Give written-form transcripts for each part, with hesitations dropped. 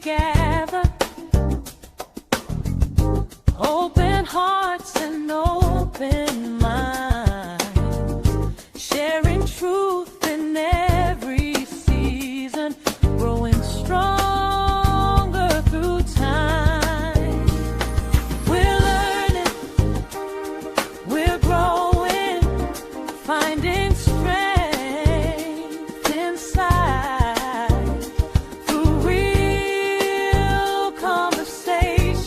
gather, open hearts and open minds, sharing truth in every season, growing stronger through time. We're learning, we're growing, finding strength inside through real conversations.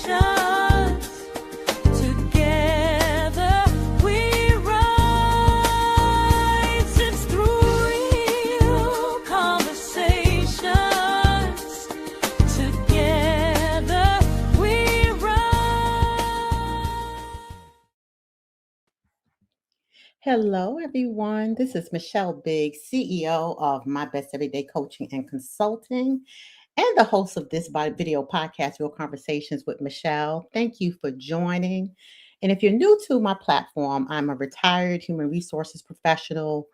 Together we rise. It's through real conversations. Together we rise. Hello, everyone. This is Michelle Biggs, CEO of My Best Everyday Coaching and Consulting, and the host of this video podcast, Real Conversations with Michelle. Thank you for joining. And if you're new to my platform, I'm a retired human resources professional.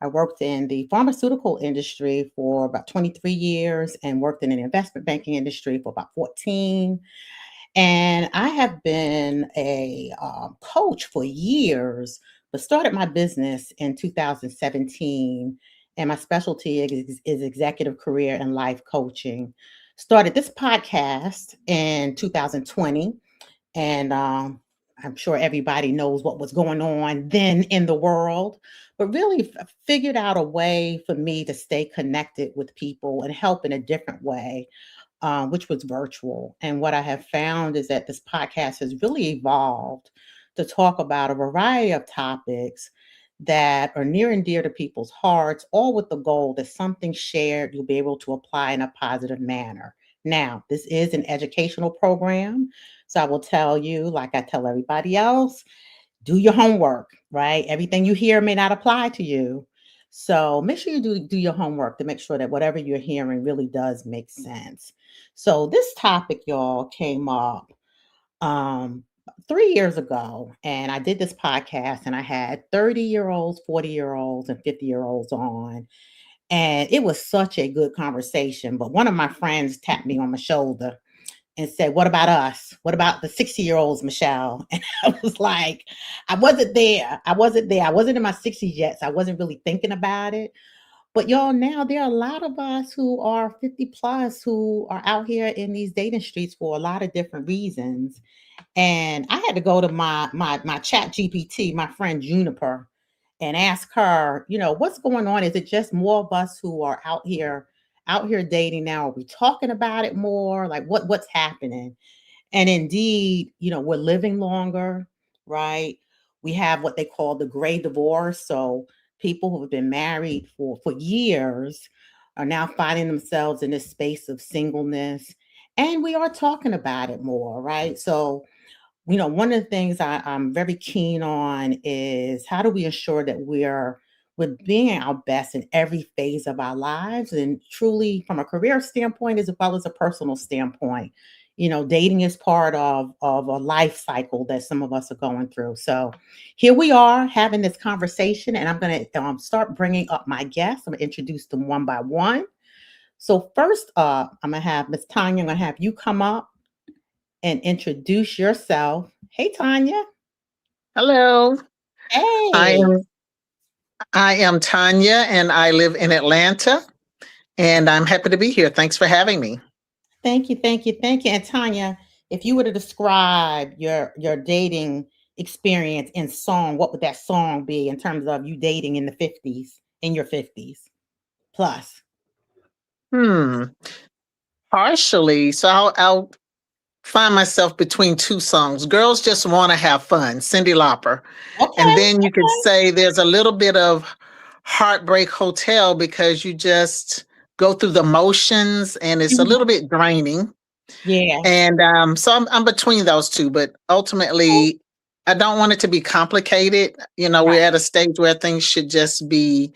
I worked in the pharmaceutical industry for about 23 years and worked in an investment banking industry for about 14. And I have been a coach for years, but started my business in 2017. And my specialty is executive career and life coaching. Started this podcast in 2020. And I'm sure everybody knows what was going on then in the world, but really figured out a way for me to stay connected with people and help in a different way, which was virtual. And what I have found is that this podcast has really evolved to talk about a variety of topics that are near and dear to people's hearts, all with the goal that something shared you'll be able to apply in a positive manner. Now, this is an educational program. So I will tell you, like I tell everybody else, do your homework, right? Everything you hear may not apply to you. So make sure you do your homework to make sure that whatever you're hearing really does make sense. So this topic, y'all, came up um, 3 years ago, and I did this podcast, and I had 30-year-olds, 40-year-olds, and 50-year-olds on. And it was such a good conversation. But one of my friends tapped me on my shoulder and said, "What about us? What about the 60-year-olds, Michelle?" And I was like, I wasn't there. I wasn't there. I wasn't in my 60s yet. So I wasn't really thinking about it. But y'all, now there are a lot of us who are 50 plus who are out here in these dating streets for a lot of different reasons. And I had to go to my chat GPT, my friend Juniper, and ask her, what's going on? Is it just more of us who are out here dating now? Are we talking about it more? Like what's happening? And indeed, we're living longer, right? We have what they call the gray divorce. So people who have been married for years are now finding themselves in this space of singleness. And we are talking about it more, right? So one of the things I'm very keen on is how do we ensure that we're being our best in every phase of our lives, and truly from a career standpoint as well as a personal standpoint. Dating is part of a life cycle that some of us are going through. So here we are having this conversation, and I'm going to start bringing up my guests. I'm going to introduce them one by one. So first up, I'm going to have Miss Tanya. I'm going to have you come up and introduce yourself. Hey, Tanya. Hello. I Hey. am I am Tanya and I live in Atlanta and I'm happy to be here. Thanks for having me. Thank you, thank you, thank you. And Tanya, if you were to describe your dating experience in song, what would that song be in terms of you dating in your 50s plus? Hmm. Partially. So I'll find myself between two songs. Girls Just Want to Have Fun, Cyndi Lauper. And Okay. then you could say there's a little bit of Heartbreak Hotel because you just go through the motions and it's a Mhm. little bit draining. Yeah. And so I'm between those two, but ultimately, I don't want it to be complicated. Right. We're at a stage where things should just be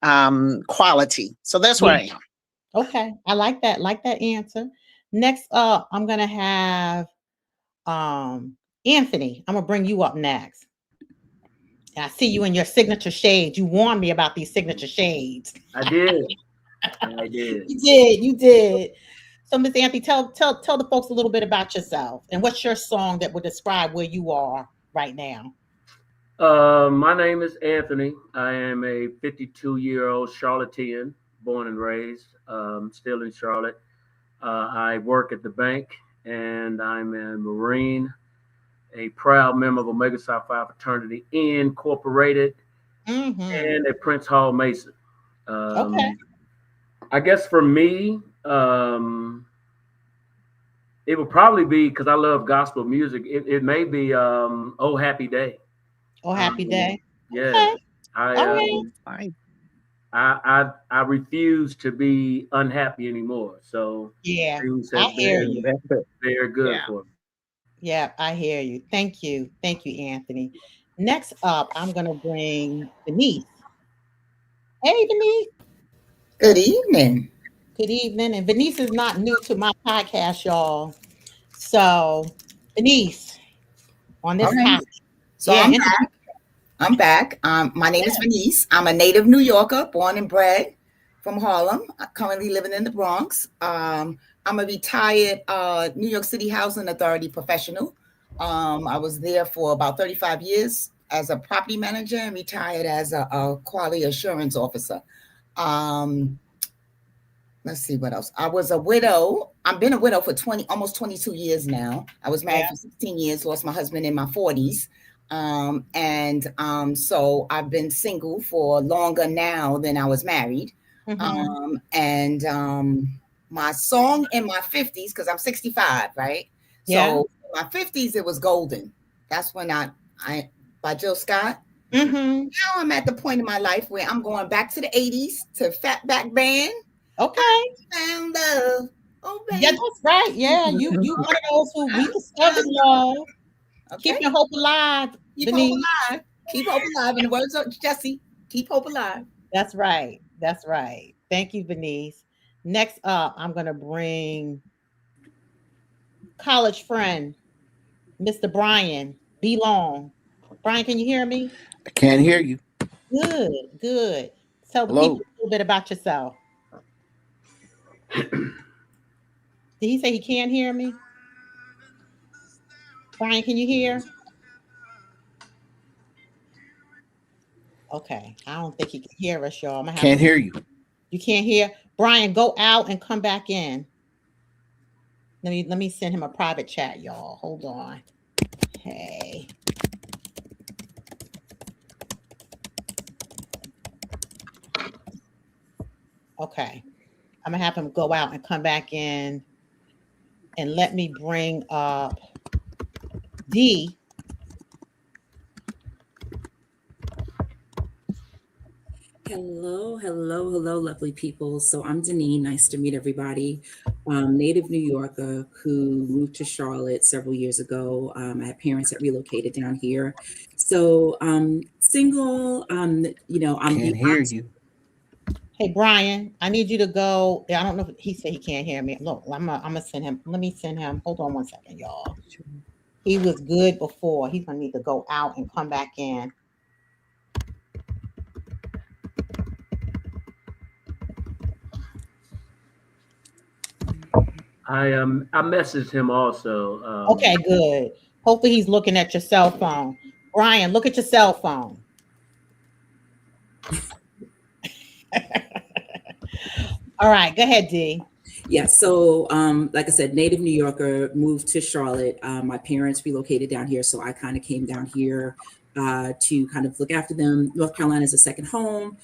quality. So that's where Yeah. I am. Okay. I like that answer. Next up, I'm gonna have Anthony. I'm gonna bring you up next. I see you in your signature shades. You warned me about these signature shades. I did. I did. You did. So, Miss Anthony, tell the folks a little bit about yourself and what's your song that would describe where you are right now. My name is Anthony. I am a 52-year-old Charlottean, born and raised, still in Charlotte. I work at the bank, and I'm a Marine, a proud member of Omega Psi Phi Fraternity Incorporated, Mm-hmm. and a Prince Hall Mason. Okay. Um, I guess for me, it would probably be because I love gospel music. It may be "Oh Happy Day." Oh, happy Um, day. yeah, Okay. I All uh, right. I I refuse to be unhappy anymore. So Yeah, things I have hear been you. that's it. very good Yeah. for me. Yeah, I hear you. Thank you. Thank you, Anthony. Next up, I'm going to bring Denise. Hey, Denise. Good evening. Good evening. And Denise is not new to my podcast, y'all. So, Denise, on All this right. topic, So yeah, I'm introduce. back. I'm back. My name is Venice. I'm a native New Yorker, born and bred from Harlem. I'm currently living in the Bronx. I'm a retired New York City Housing Authority professional. I was there for about 35 years as a property manager and retired as a quality assurance officer. Um, let's see what else. I was a widow. I've been a widow for 20, almost 22 years now. I was married Yeah. for 16 years, lost my husband in my 40s. So I've been single for longer now than I was married. Mm-hmm. And my song in my 50s, because I'm 65, right? Yeah. So in my 50s, it was Golden. That's when I by Jill Scott. Mm-hmm. Now I'm at the point in my life where I'm going back to the 80s to Fatback Band. Okay. Found love. Oh, Yeah, baby. that's right. Yeah, you one of those who rediscovered love. Okay. Keeping hope alive, Keep hope Denise. alive. Keep hope alive. In the words of Jesse, keep hope alive. That's right. That's right. Thank you, Denise. Next up, I'm going to bring college friend, Mr. Brian B. Long. Brian, can you hear me? I can't hear you. Good, good. Tell the people Hello. a little bit about yourself. Did he say he can't hear me? Brian, can you hear? Okay, I don't think he can hear us, y'all. I'm gonna have Can't to. hear you. You can't hear. Brian, go out and come back in. Let me send him a private chat, y'all. Hold on. Hey. Okay. I'm gonna have him go out and come back in and let me bring up D. Hello, lovely people. So I'm Deneen. Nice to meet everybody. Native New Yorker who moved to Charlotte several years ago. I had parents that relocated down here. So single. I'm Can't the hear aunt. you. Hey Brian, I need you to go. I don't know if he said he can't hear me. Look, I'm gonna send him. Let me send him. Hold on one second, y'all. He was good before. He's gonna need to go out and come back in. I messaged him also. Okay, good. Hopefully he's looking at your cell phone. Brian, look at your cell phone. All right, go ahead, D. Yeah, so like I said, native New Yorker, moved to Charlotte. My parents relocated down here, so I kind of came down here to kind of look after them. North Carolina is a second home.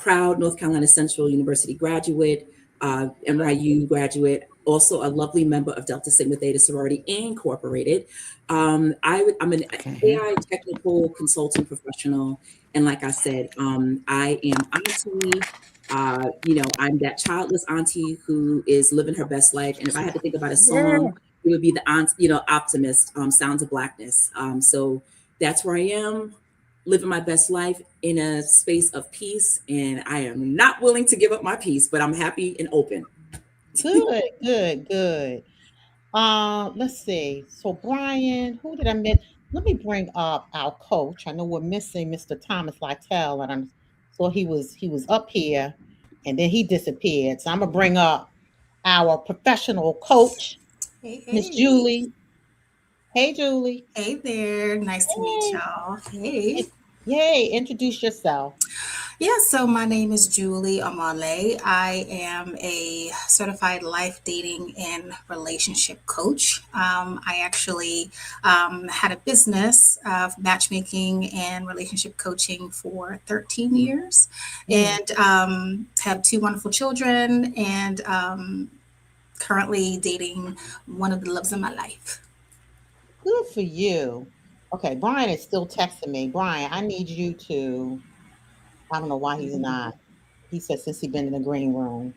Proud North Carolina Central University graduate, NYU graduate, also a lovely member of Delta Sigma Theta Sorority Incorporated. I'm an Can't hear AI technical consulting professional, and like I said, I am auntie. I'm that childless auntie who is living her best life. And if I had to think about a Yeah. song, it would be the aunt, optimist, Sounds of Blackness. So that's where I am, living my best life in a space of peace. And I am not willing to give up my peace, but I'm happy and open. Good, good, good. Let's see. So Brian, who did I miss? Let me bring up our coach. I know we're missing Mr. Thomas Lytell, and he was up here and then he disappeared. So I'm gonna bring up our professional coach, Hey, Miss hey. Julie. Hey, Julie. Hey there. Nice to meet Hey. y'all. Hey. Yay, introduce yourself. Yeah, so my name is Julie Amale. I am a certified life dating and relationship coach. I actually had a business of matchmaking and relationship coaching for 13 years and have two wonderful children and currently dating one of the loves of my life. Good for you. Okay, Brian is still texting me. Brian, I need you to, I don't know why he's not. He said since he's been in the green room.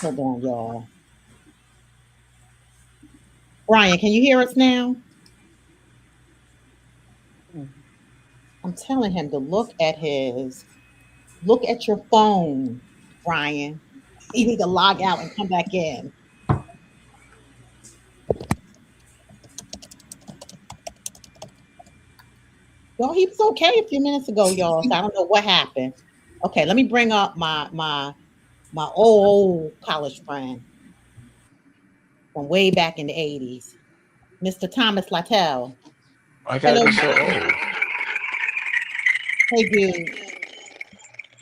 Hold on, y'all. Brian, can you hear us now? I'm telling him to look at your phone, Brian. You need to log out and come back in. Well, he was okay a few minutes ago, y'all. So I don't know what happened. Okay, let me bring up my old college friend from way back in the 80s, Mr. Thomas Littell. I gotta Hello, be so old. hey dude.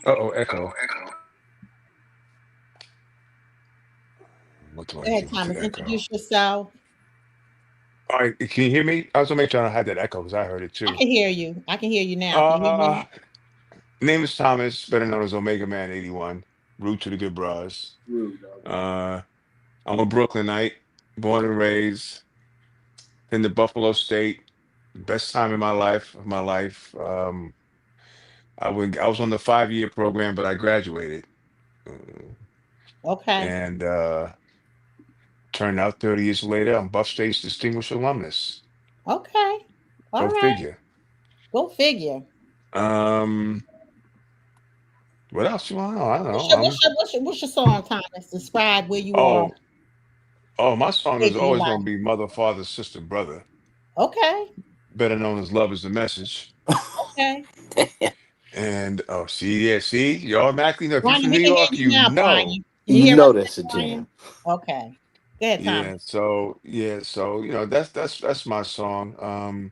Uh-oh, echo. What do I Go ahead, do with Thomas. the echo? Introduce yourself. All right, can you hear me? I was gonna make sure I had that echo because I heard it I too. can hear you. I can hear you now. Can you hear Uh, me? name is Thomas, better known as Omega Man 81. Root to the good bras. Rude, dog. I'm a Brooklynite, born and raised in the Buffalo State. Best time in my life of my life. I was on the 5-year program, but I graduated. Uh, Okay. and turned out 30 years later, I'm Buff State's distinguished alumnus. Okay. All Go right. figure. Go figure. Um, what else you want to know? I don't What's know. your what's your what's your what's your song, Thomas? Describe where you are Oh, oh, my song stage is of your always going to life. be Mother, Father, Sister, Brother, Okay. better known as Love is the Message. Okay. And oh, see, yeah, see, you automatically know. If you're Brian, from we New can hear York, you you now, Brian. know. Can you You hear us know now, that's a Brian? jam. Okay. Go ahead, Thomas. Yeah, so that's my song.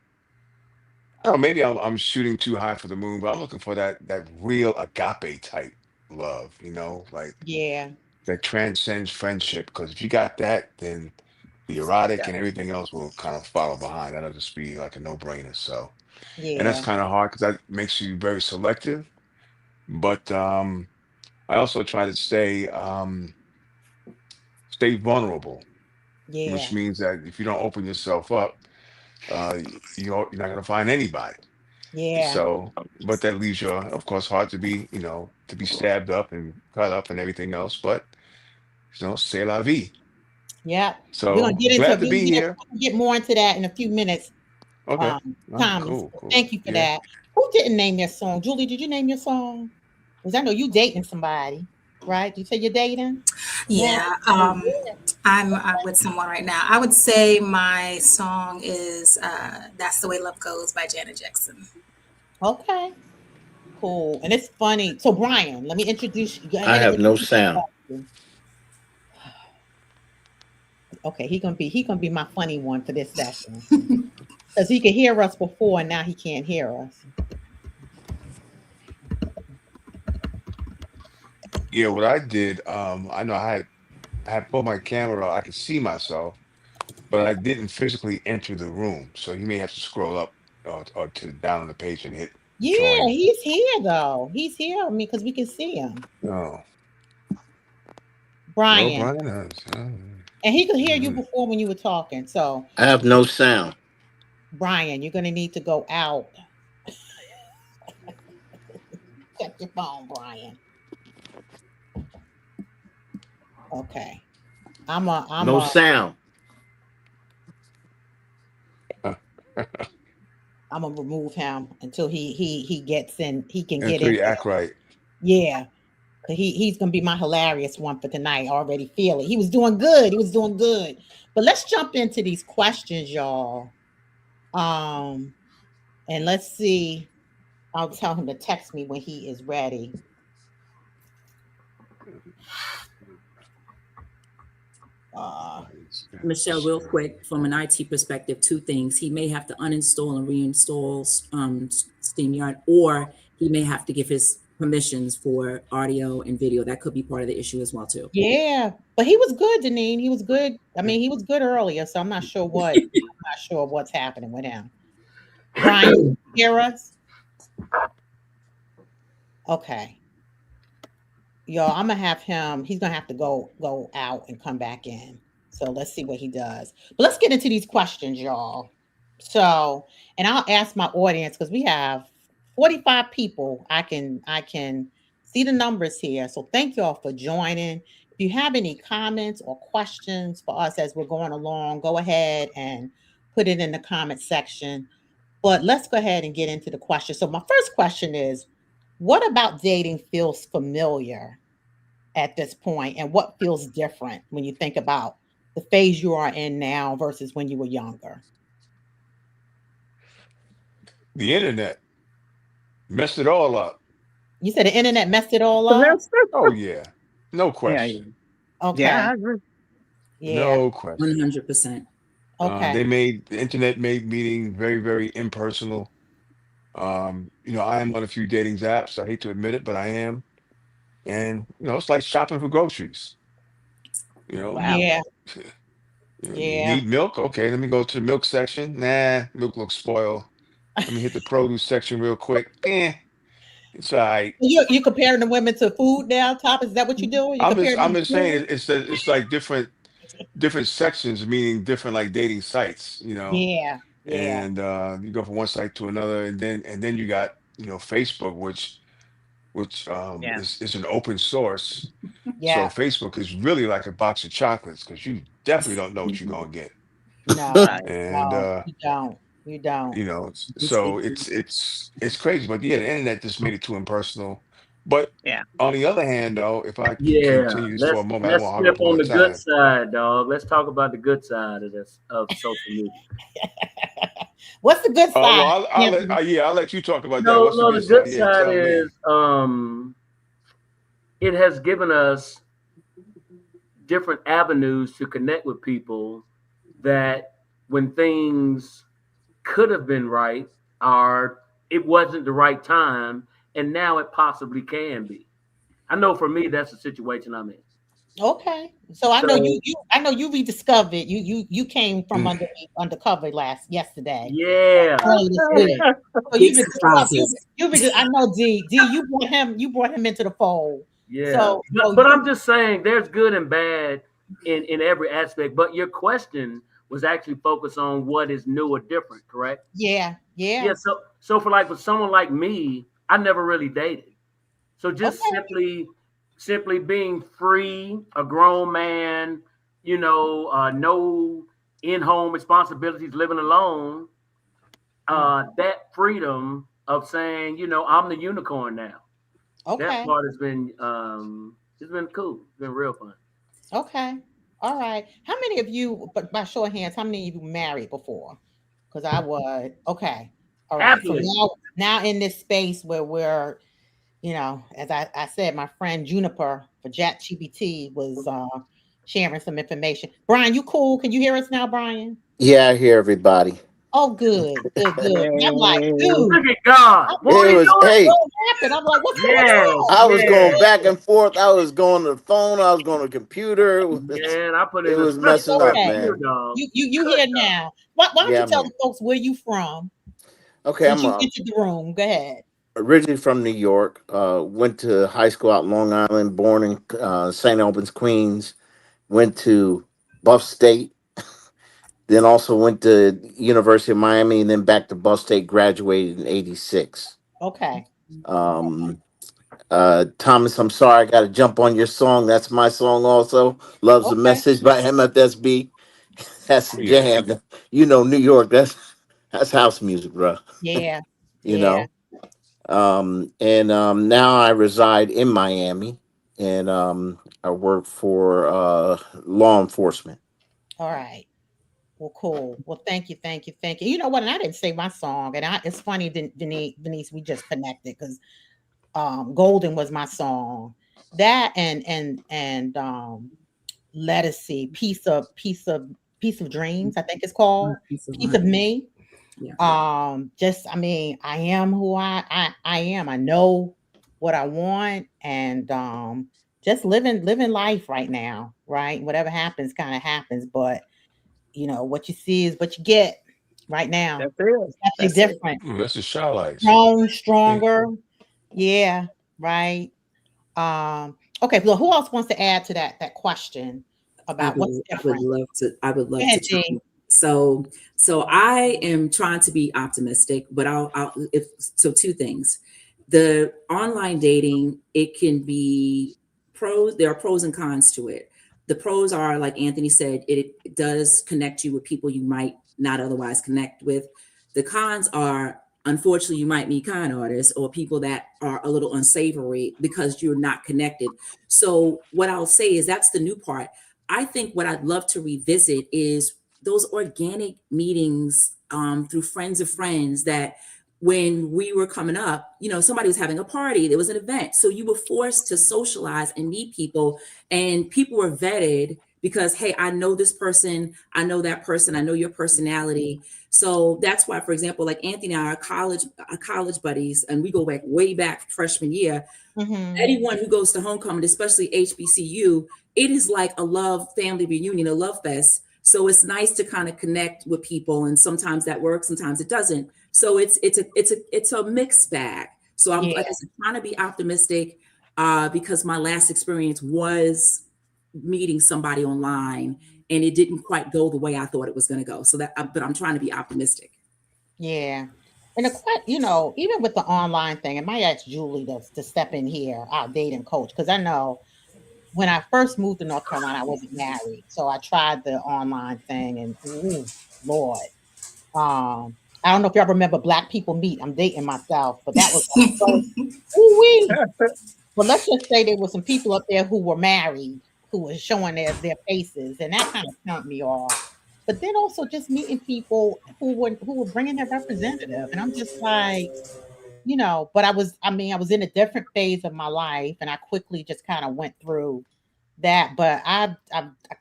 Oh, maybe I'm shooting too high for the moon, but I'm looking for that real agape type love, like Yeah. that transcends friendship. Because if you got that, then the erotic and everything else will kind of follow behind. That'll just be like a no-brainer. So, and that's Yeah. kind of hard because that makes you very selective. But I also try to stay vulnerable, which Yeah. means that if you don't open yourself up, you're not gonna find anybody. Yeah. So, but that leaves you, of course, hard to be stabbed up and cut up and everything else. But c'est la vie. Yeah. We're gonna So get into glad to be here. we'll get more into that in a few minutes, Okay. All right. Thomas. Cool. Cool. Thank you for Yeah. that. Who didn't name their song? Julie, did you name your song? Because I know you dating somebody, right? You say you're dating? Yeah. Yeah, Oh, yeah. I'm with someone right now. I would say my song is That's the Way Love Goes by Janet Jackson. Okay. Cool. And it's funny. So Brian, let me introduce you. Go I ahead and have no introduce sound. yourself. Okay, he gonna be my funny one for this session. Because he could hear us before and now he can't hear us. Yeah. What I did, I know I had pulled my camera. I could see myself, but I didn't physically enter the room. So you may have to scroll up or to down on the page and hit Yeah, join. he's here though. He's here. I mean, because we can see him. Oh, well, Brian. Brian has. And he could hear you Mhm. before when you were talking. So, I have no sound. Brian, you're gonna need to go out. Check your phone, Brian. Okay. I'm a I'm No a sound. I'm gonna remove him until he gets in. He can get Until in you there. act right. Yeah, cause he's gonna be my hilarious one for tonight. I already feel it. He was doing good. He was doing good. But let's jump into these questions, y'all. Um, and let's see. I'll tell him to text me when he is ready. Uh, Michelle, real quick, from an IT perspective, two things. He may have to uninstall and reinstall StreamYard, or he may have to give his permissions for audio and video. That could be part of the issue as well, too. yeah, but he was good, Deneen. He was good. I mean, he was good earlier, so I'm not sure what's happening with him. Brian, you hear us? Okay. Y'all, I'm gonna have him. He's gonna have to go out and come back in. So let's see what he does. But let's get into these questions, y'all. So, and I'll ask my audience because we have 45 people. I can see the numbers here. So thank y'all for joining. If you have any comments or questions for us as we're going along, go ahead and put it in the comment section. But let's go ahead and get into the question. So my first question is, what about dating feels familiar at this point, and what feels different when you think about the phase you are in now versus when you were younger? The internet messed it all up. You said the internet messed it all up? That's Oh yeah, no yeah, question. yeah. Okay. I agree. Yeah. No question. 100%. Okay. The internet made meeting very, very impersonal. I am on a few dating apps. I hate to admit it, but I am. And it's like shopping for groceries. You know, Wow. Yeah. you Yeah. need milk. Okay, let me go to the milk section. Nah, milk looks spoiled. Let me hit the produce section real quick. It's all right. You comparing the women to food now, Top? Is that what you're doing? You comparing I'm them to just saying food? it's like different sections, meaning different like dating sites. Yeah. Yeah. And you go from one site to another, and then you got Facebook, which Yeah. is an open source. So Yeah. Facebook is really like a box of chocolates because you definitely don't know what you're gonna get. No. Right. And No. You don't. You don't. so it's crazy. But yeah, the internet just made it too impersonal. But Yeah. on the other hand, though, if I can Yeah, continue this for let's a moment, I don't let's want to hog flip up all on the the good time. side, dog. Let's talk about the good side of this of social media. What's the good Oh well, side, Anthony? I'll let you talk about that. No, What's the no, good the good side? Yeah, side tell me. is it has given us different avenues to connect with people that when things could have been right or it wasn't the right time and now it possibly can be. I know for me that's the situation I'm in. Okay. So I know So you rediscovered. You came from Mm. undercover yesterday, yeah, early this yeah, week. So Big you've been surprises. I know D, you brought him into the fold. yeah. So But I'm you just saying there's good and bad in every aspect. But your question was actually focused on what is new or different, correct? yeah, Yeah. yeah. So for someone like me, I never really dated. So just Okay. simply being free, a grown man, no in-home responsibilities, living alone, that freedom of saying, I'm the unicorn now. That Okay. part has been it's been cool. It's been real fun. Okay. All right. How many of you, but by show of hands, how many of you married before? Because I was okay. All right. So Happily. now in this space where we're as I said, my friend Juniper for ChatGPT was sharing some information. Brian, you cool? Can you hear us now, Brian? Yeah, I hear everybody. Oh, good, good, good. And I'm like, Hey. dude, Look at God. I'm Won't It he like, was, do it? hey, what happened? I'm like, what's going Yeah, on? I was going yeah. back and forth. I was going to the phone. I was going to the computer. Man, I put It in a was It's special messing work up, for okay. you, man. dog. You Good here dog. now? Why don't Yeah, you tell man. the folks where you from Okay, since I'm you entered the room? Go ahead. originally from New York. Went to high school out in Long Island. Born in St. Albans, Queens. Went to Buff State. Then also went to University of Miami, and then back to Buff State. Graduated in '86. Okay. Um, Thomas, I'm sorry, I got to jump on your song. That's my song also. Loves the Okay. message by MFSB. That's a Yeah. jam. New York. That's house music, bro. Yeah. You Yeah. know. And now I reside in Miami, and I work for law enforcement. All right. Well, cool. Well, thank you, thank you, thank you. You know what? And I didn't say my song, and it's funny, Denise, we just connected because Golden was my song. That and let us see, piece of dreams, I think it's called Piece of piece of mind. me. Yeah. Just, I mean, I am who I am. I know what I want, and just living life right now, right? Whatever happens kind of happens, but what you see is what you get right now. That's it. It's definitely That's it. different. Ooh, that's the shy lights. Grown, Think stronger. Yeah, right. Okay, well, who else wants to add to that question about what's I would different? love to. I would Go love ahead, to G. chime. So I am trying to be optimistic, but I'll if so two things. The online dating, it can be pros. There are pros and cons to it. The pros are, like Anthony said, it does connect you with people you might not otherwise connect with. The cons are, unfortunately, you might meet con artists or people that are a little unsavory because you're not connected. So what I'll say is that's the new part. I think what I'd love to revisit is those organic meetings through friends of friends that when we were coming up, somebody was having a party, there was an event. So you were forced to socialize and meet people, and people were vetted because, hey, I know this person, I know that person, I know your personality. So that's why, for example, like Anthony and I are college buddies, and we go back way back freshman year. Mm-hmm. Anyone who goes to homecoming, especially HBCU, it is like a love family reunion, a love fest. So it's nice to kind of connect with people, and sometimes that works, sometimes it doesn't. So it's a mixed bag. So I'm, Yeah, like I said, trying to be optimistic because my last experience was meeting somebody online, and it didn't quite go the way I thought it was going to go. But I'm trying to be optimistic. yeah. And even with the online thing, I might ask Julie to step in here, our dating coach, because I know when I first moved to North Carolina, I wasn't married, so I tried the online thing, and ooh, Lord, I don't know if y'all remember Black People Meet. I'm dating myself, but that was the first. Ooh wee. But let's just say there were some people up there who were married who were showing their faces, and that kind of turned me off. But then also just meeting people who were bringing their representative, and I'm just like, but I was in a different phase of my life, and I quickly just kind of went through that. But I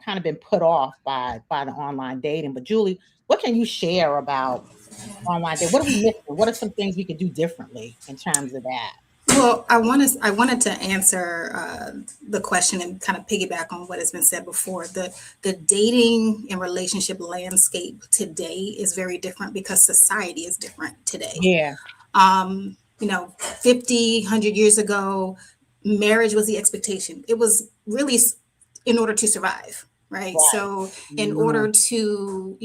kind of been put off by the online dating. But Julie, what can you share about online dating? What are we missing? What are some things we could do differently in terms of that? Well, I wanted to answer the question and kind of piggyback on what has been said before. The dating and relationship landscape today is very different because society is different today. Yeah, 50, 100 years ago, marriage was the expectation. It was really in order to survive, right? right. So in Mm, order to,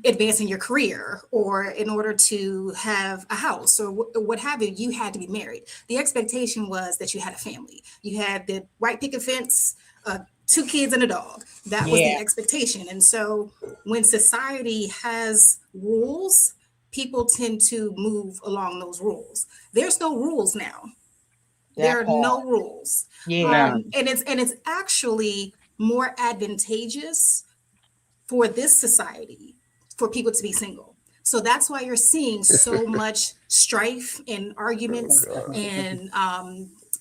advance in your career or in order to have a house or what have you, you had to be married. The expectation was that you had a family. You had the white picket fence, two kids and a dog. That was Yeah, the expectation. And so when society has rules, people tend to move along those rules. There's no rules now. There that are part. no rules. Yeah. No. And it's actually more advantageous for this society for people to be single. So that's why you're seeing so much strife and oh arguments God. and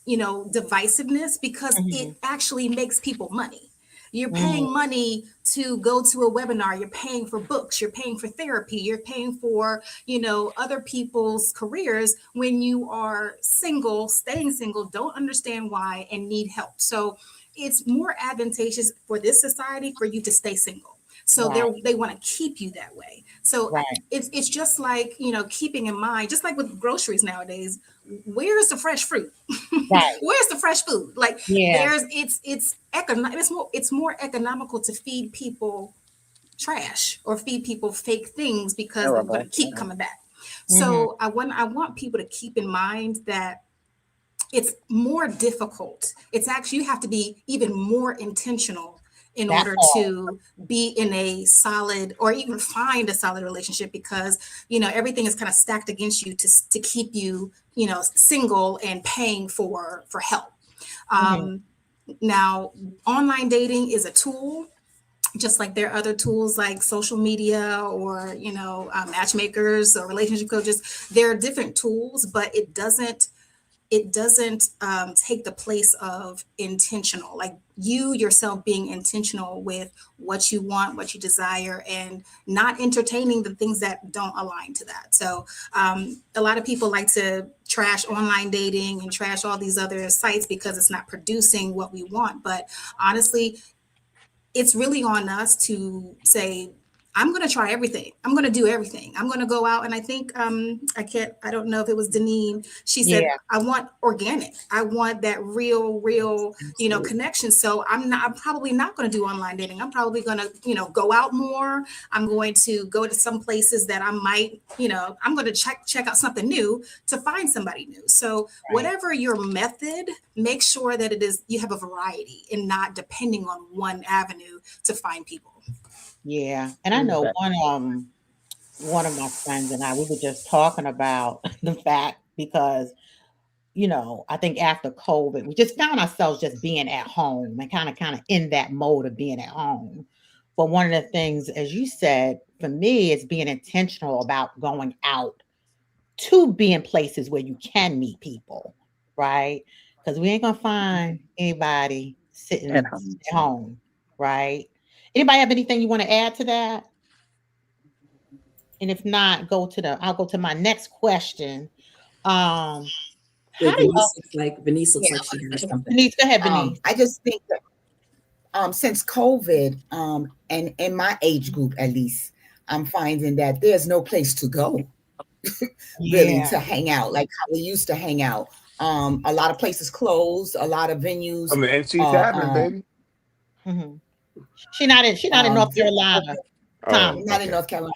divisiveness because Mhm, it actually makes people money. You're mhm, paying money to go to a webinar, you're paying for books, you're paying for therapy, you're paying for, other people's careers when you are single, staying single, don't understand why and need help. So it's more advantageous for this society for you to stay single. So right, they want to keep you that way. So right, it's just like, keeping in mind, just like with groceries nowadays, where's the fresh fruit? right. Where's the fresh food? Like Yeah, it's more economical to feed people trash or feed people fake things because they're going Terrible. to keep coming back. mhm, So I want people to keep in mind that it's more difficult. It's actually, you have to be even more intentional in that order part. to be in a solid or even find a solid relationship because everything is kind of stacked against you to keep you single and paying for help. Mhm, um, Now online dating is a tool, just like there are other tools like social media or matchmakers or relationship coaches. There are different tools, but it doesn't take the place of intentional, like you yourself being intentional with what you want, what you desire, and not entertaining the things that don't align to that. So a lot of people like to trash online dating and trash all these other sites because it's not producing what we want. But honestly, it's really on us to say, I'm going to try everything. I'm going to do everything. I'm going to go out. And I think, I don't know if it was Deneen. She said, Yeah. I want organic. I want that real, connection. So I'm probably not going to do online dating. I'm probably going to, go out more. I'm going to go to some places that I might, I'm going to check out something new to find somebody new. So whatever your method, make sure that you have a variety and not depending on one avenue to find people. Yeah. And I know one of my friends and I, we were just talking about the fact because, I think after COVID, we just found ourselves just being at home and kind of in that mode of being at home. But one of the things, as you said, for me, is being intentional about going out to be in places where you can meet people, right? Because we ain't gonna find anybody At sitting home. at home, right? Anybody have anything you want to add to that? And if not, I'll go to my next question. How Wait, do you, Venice looks Yeah, like she has something. Denise, go ahead, Denise. I just think that since COVID, and in my age group at least, I'm finding that there's no place to go really Yeah. to hang out like how we used to hang out. A lot of places closed, a lot of venues I'm the NC are Tapping, baby. Mhm. She not in North Carolina, Oh, Thomas. not in okay. North Carolina.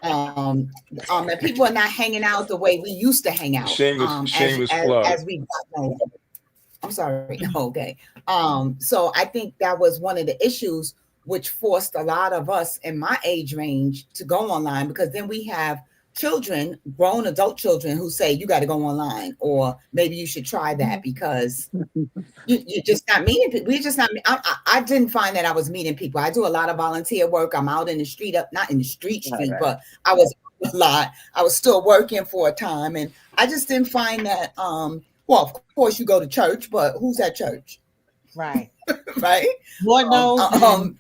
And people are not hanging out the way we used to hang out. Shameless plug. As we got older. I'm sorry. Okay. So I think that was one of the issues which forced a lot of us in my age range to go online, because then we have children, grown adult children, who say you got to go online, or maybe you should try that because you're just not meeting people. We're just not. I didn't find that I was meeting people. I do a lot of volunteer work. I'm out in the street, not in the street, Right. but I was a lot. I was still working for a time, and I just didn't find that. Well, of course, you go to church, but who's at church, Right. right? Lord knows. Look, I'm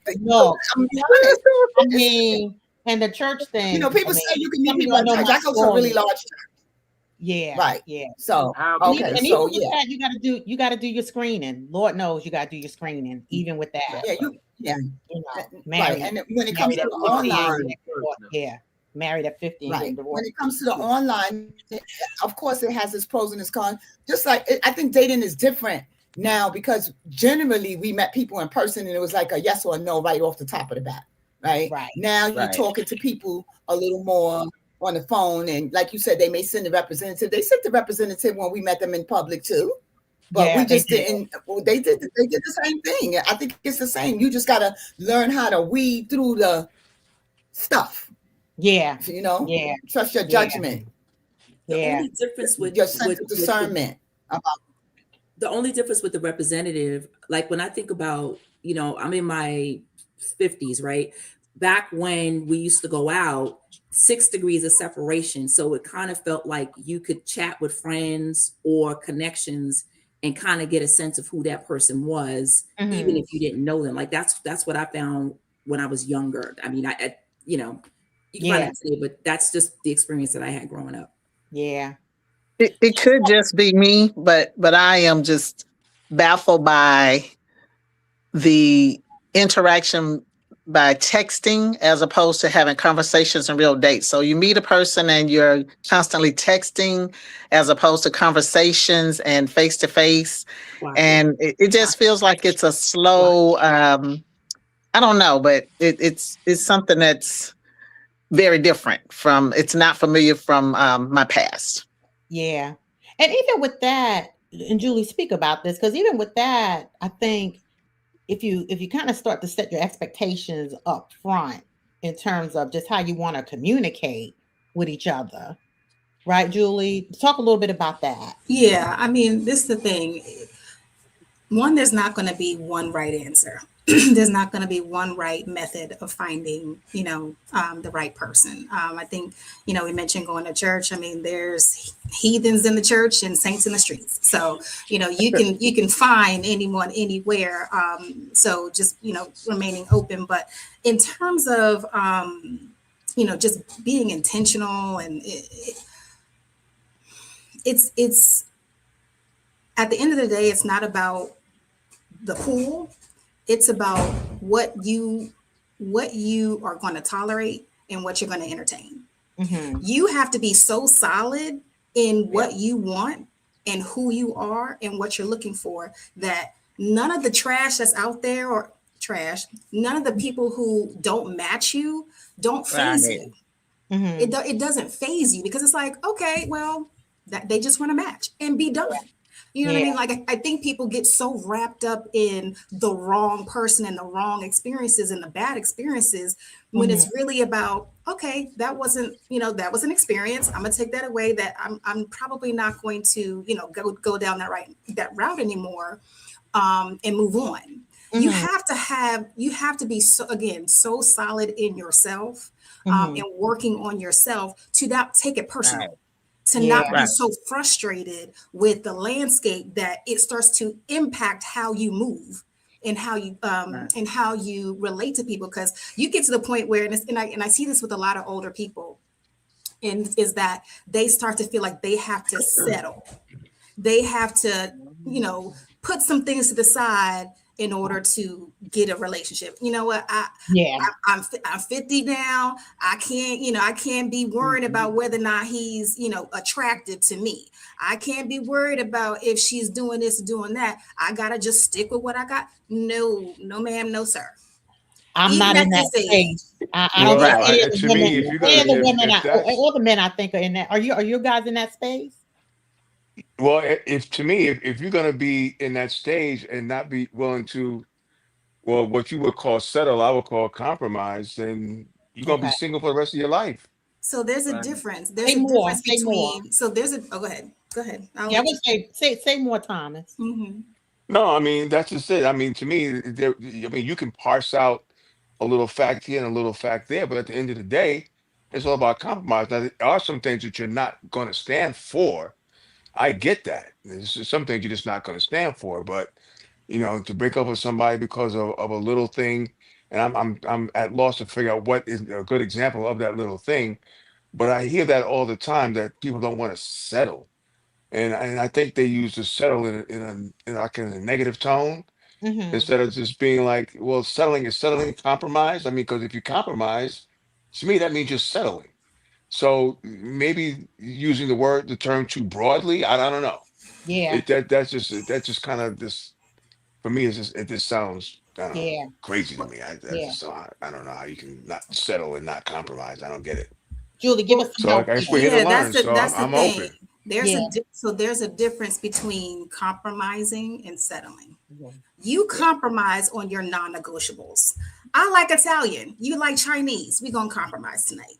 be honest. I mean, and the church thing, People I say mean, you can meet some of people y'all at know church. my I go to a really story. large church, Yeah, right? yeah. So How And okay, even so with yeah, that, you gotta do your screening. Lord knows you gotta do your screening, even with that. yeah, right. Married, And when it comes married to at the 50 and online, online getting first divorced. now. Yeah. Married at 50 and right. getting When divorced. it comes to the online, of course, it has its pros and its cons. Just like I think dating is different now, because generally we met people in person and it was like a yes or a no right off the top of the bat. Right. Right. Now you're Right. talking to people a little more on the phone. And like you said, they may send a representative. They sent the representative when we met them in public too. But Yeah, we they just did. didn't. Well, they did the same thing. I think it's the same. You just got to learn how to weed through the stuff. Yeah. You trust your Yeah. judgment, The Yeah. only difference your sense of discernment about. the only difference with the representative, like when I think about, I'm in my 50s, right? Back when we used to go out, 6 degrees of separation. So it kind of felt like you could chat with friends or connections and kind of get a sense of who that person was, even Mhm. if you didn't know them. Like that's what I found when I was younger. I mean, you can find Yeah. it today, but that's just the experience that I had growing up. Yeah. It could just be me, but I am just baffled by the interaction by texting as opposed to having conversations and real dates. So you meet a person and you're constantly texting as opposed to conversations and face to face. And it just feels like it's a slow, I don't know, but it's something that's very different from, it's not familiar from my past. Yeah. And even with that, and Julie, speak about this, because even with that, I think if you kind of start to set your expectations up front in terms of just how you want to communicate with each other, right, Julie? Talk a little bit about that. Yeah, I mean, this is the thing. One, there's not going to be one right answer. there's not going to be one right method of finding, the right person. I think, we mentioned going to church. I mean, there's heathens in the church and saints in the streets. So, you can find anyone anywhere. So just, remaining open. But in terms of, just being intentional, and it's at the end of the day, it's not about the pool. It's about what you are going to tolerate and what you're going to entertain. Mm-hmm. You have to be so solid in what you want and who you are and what you're looking for, that none of the trash that's out there, or trash, none of the people who don't match you don't phase you. Mm-hmm. It doesn't phase you, because it's like, okay, well, that they just want to match and be done. You know what I mean? Like, I think people get so wrapped up in the wrong person and the wrong experiences and the bad experiences, when it's really about, okay, that wasn't an experience. I'm gonna take that away. That I'm probably not going to, go down that route anymore, and move on. You have to be so solid in yourself, and working on yourself to not take it personal. To not be so frustrated with the landscape that it starts to impact how you move and how you relate to people. Because you get to the point where, and I see this with a lot of older people, and is that they start to feel like they have to settle. They have to, put some things to the side in order to get a relationship. You know what? I'm 50 now. I can't be worried about whether or not he's, attracted to me. I can't be worried about if she's doing this, doing that. I gotta just stick with what I got. No, ma'am, no, sir. I'm Even not at in that this age. space. I don't Well, think any of the to women, me, if you're any gonna, of the women, if that's or the men, I think are in that. Are you guys in that space? well, if to me, if you're gonna be in that stage and not be willing to, well, what you would call settle, I would call compromise, then you're gonna be Okay. single for the rest of your life. So there's a difference. There's Say a more. difference Say more. between. So there's a. Oh, go ahead. Go ahead. I'll Yeah, I let would say more, Thomas. you. No, I mean that's just it. I mean, to me, I mean, you can parse out a little fact here and a little fact there, but at the end of the day, it's all about compromise. Now, there are some things that you're not going to stand for. I get that. There's just some things you're just not going to stand for. But to break up with somebody because of a little thing, and I'm at loss to figure out what is a good example of that little thing. But I hear that all the time, that people don't want to settle, and I think they use to settle in a negative tone, Mm-hmm. instead of just being like, well, settling is settling, compromise. I mean, because if you compromise, to me, that means you're settling. So maybe using the term too broadly, I don't know. Yeah. That's just kind of this for me. It just sounds, I don't know, Yeah. crazy to me. Yeah. I don't know how you can not settle and not compromise. I don't get it. Julie, give us Well, some So help I guess here. we're here to yeah, learn. So that's the I'm thing. open. Yeah. There's a difference between compromising and settling. Yeah. You compromise on your non-negotiables. I like Italian. You like Chinese. We're gonna compromise tonight.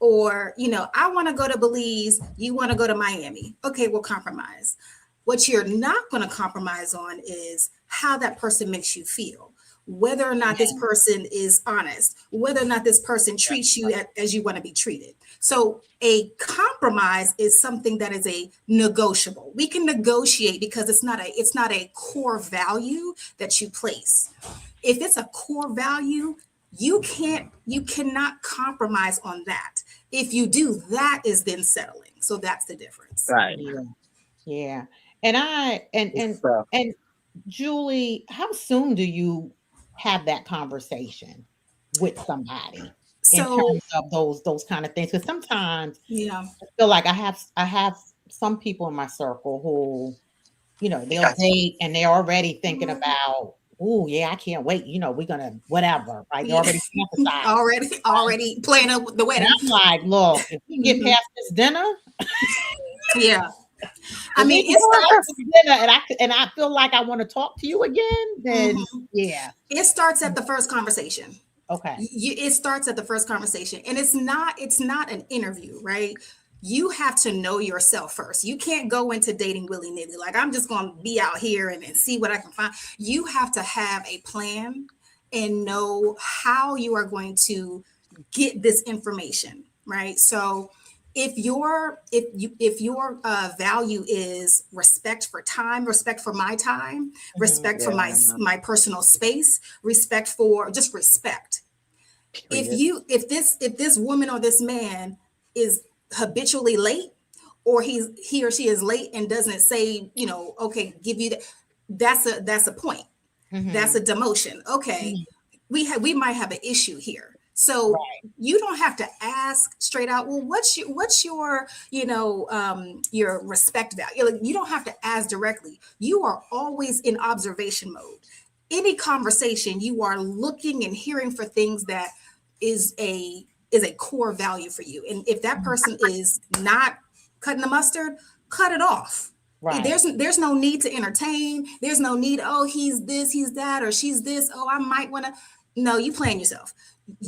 Or, I want to go to Belize. You want to go to Miami. Okay, we'll compromise. What you're not going to compromise on is how that person makes you feel, whether or not this person is honest, whether or not this person treats you as you want to be treated. So a compromise is something that is a negotiable. We can negotiate because it's not a core value that you place. If it's a core value, you cannot compromise on that. If you do, that is then settling. So that's the difference. Yeah. Yeah. And and Julie, how soon do you have that conversation with somebody in So terms of those kind of things? Because sometimes yeah. I feel like I have some people in my circle who, they'll date and they're already thinking about, oh yeah, I can't wait. We're gonna whatever, right? They're Yeah. already fantasizing. already playing up the And wedding. I'm like, look, if we can get past this dinner, Yeah. I if we mean, can it get past starts. this dinner and I feel like I want to talk to you again, then yeah. It starts at the first conversation. Okay. It starts at the first conversation, and it's not an interview, right? you have to know yourself first. You can't go into dating willy-nilly. Like, I'm just going to be out here and see what I can find. You have to have a plan and know how you are going to get this information, right? So if your value is respect for time, respect for my time, respect for my personal space, respect for just respect. If this woman or this man is habitually late, or he or she is late and doesn't say, okay, give you that, that's a point. That's a demotion. Okay, we might have an issue here. So you don't have to ask straight out, well, what's your your respect value? Like, you don't have to ask directly. You are always in observation mode. Any conversation, you are looking and hearing for things that is a core value for you. And if that person is not cutting the mustard, cut it off. Right. There's no need to entertain. There's no need, oh, he's this, he's that, or she's this. Oh, I might want to. No, you playing yourself.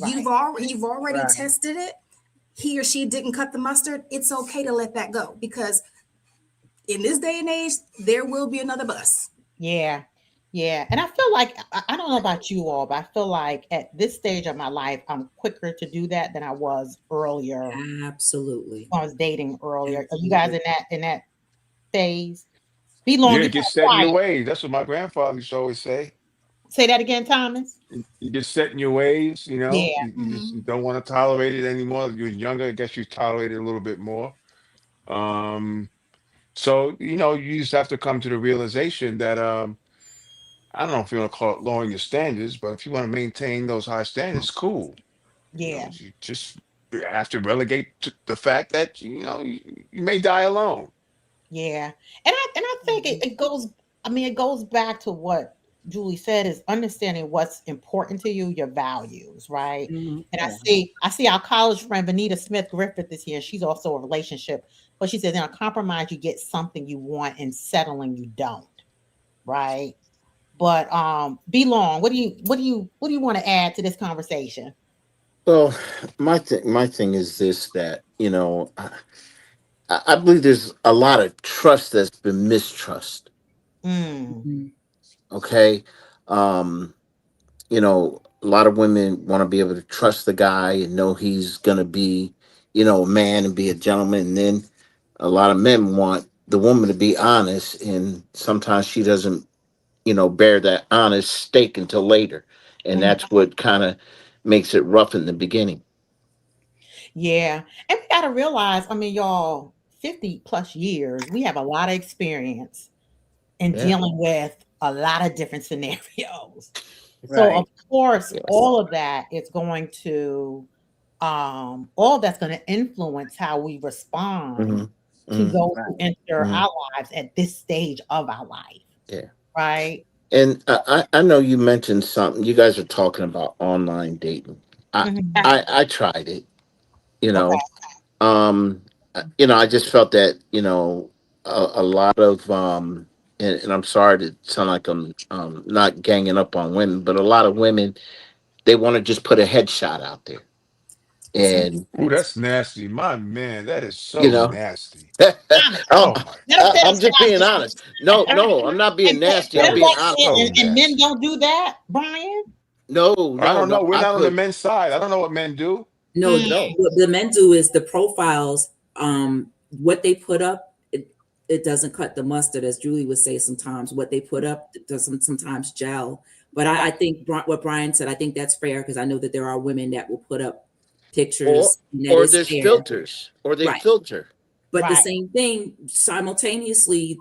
Right. You've already tested it. He or she didn't cut the mustard. It's okay to let that go, because in this day and age, there will be another bus. Yeah. Yeah. And I feel like, I don't know about you all, but I feel like at this stage of my life, I'm quicker to do that than I was earlier. Absolutely. When I was dating earlier. Are you guys in that phase? Be long. Yeah, Be get set in your quiet. ways. That's what my grandfather used to always say. Say that again, Thomas. You get set in your ways, you know. Yeah. You don't want to tolerate it anymore. You're younger, I guess you tolerate it a little bit more. Um, so you just have to come to the realization that I don't know if you want to call it lowering your standards, but if you want to maintain those high standards, cool. Yeah. You just have to relegate to the fact that you may die alone. Yeah. And I think it goes, I mean, it goes back to what Julie said, is understanding what's important to you, your values, right? And I see our college friend Vanita Smith Griffith is here. She's also a relationship, but she says in a compromise you get something you want, and settling you don't, right? But be long. What do you want to add to this conversation? Well, my thing is this, that I believe there's a lot of trust that's been mistrust. Mm, Mhm. Okay. Um, a lot of women want to be able to trust the guy and know he's gonna be, a man and be a gentleman. And then a lot of men want the woman to be honest, and sometimes she doesn't, bear that honest stake until later. And mhm. that's what kind of makes it rough in the beginning. Yeah. And we gotta realize, I mean, y'all, 50 plus years, we have a lot of experience in Yeah. dealing with a lot of different scenarios. So of Right. course, Yes. all of that is going to all that's going to influence how we respond Hmm. to Hmm. those Right. who enter Hmm. our lives at this stage of our life, Yeah. right? And I know you mentioned something. You guys are talking about online dating. I Mhm. I tried it. You Okay. know, I just felt that a lot of and I'm sorry to sound like I'm not ganging up on women, but a lot of women, they want to just put a headshot out there, That's and Ooh, that's that's nasty. My man, that is you so know. nasty. Thomas, I'm, Oh my let him finish, I'm just being Thomas. honest. No, no, I'm not being nasty. But I'm it's being That's like honest. so and men nasty. don't do that, Brian. No, I no, don't no. know. We're I not on the put men's side. I don't know what men do. No, Mm, no. what the men do is the profiles, what they put up, it doesn't cut the mustard, as Julie would say sometimes. What they put up doesn't sometimes gel. But I think what Brian said, I think that's fair, because I know that there are women that will put up Or pictures and that or is there's fair. filters, or they Right. filter. But the right. same thing simultaneously,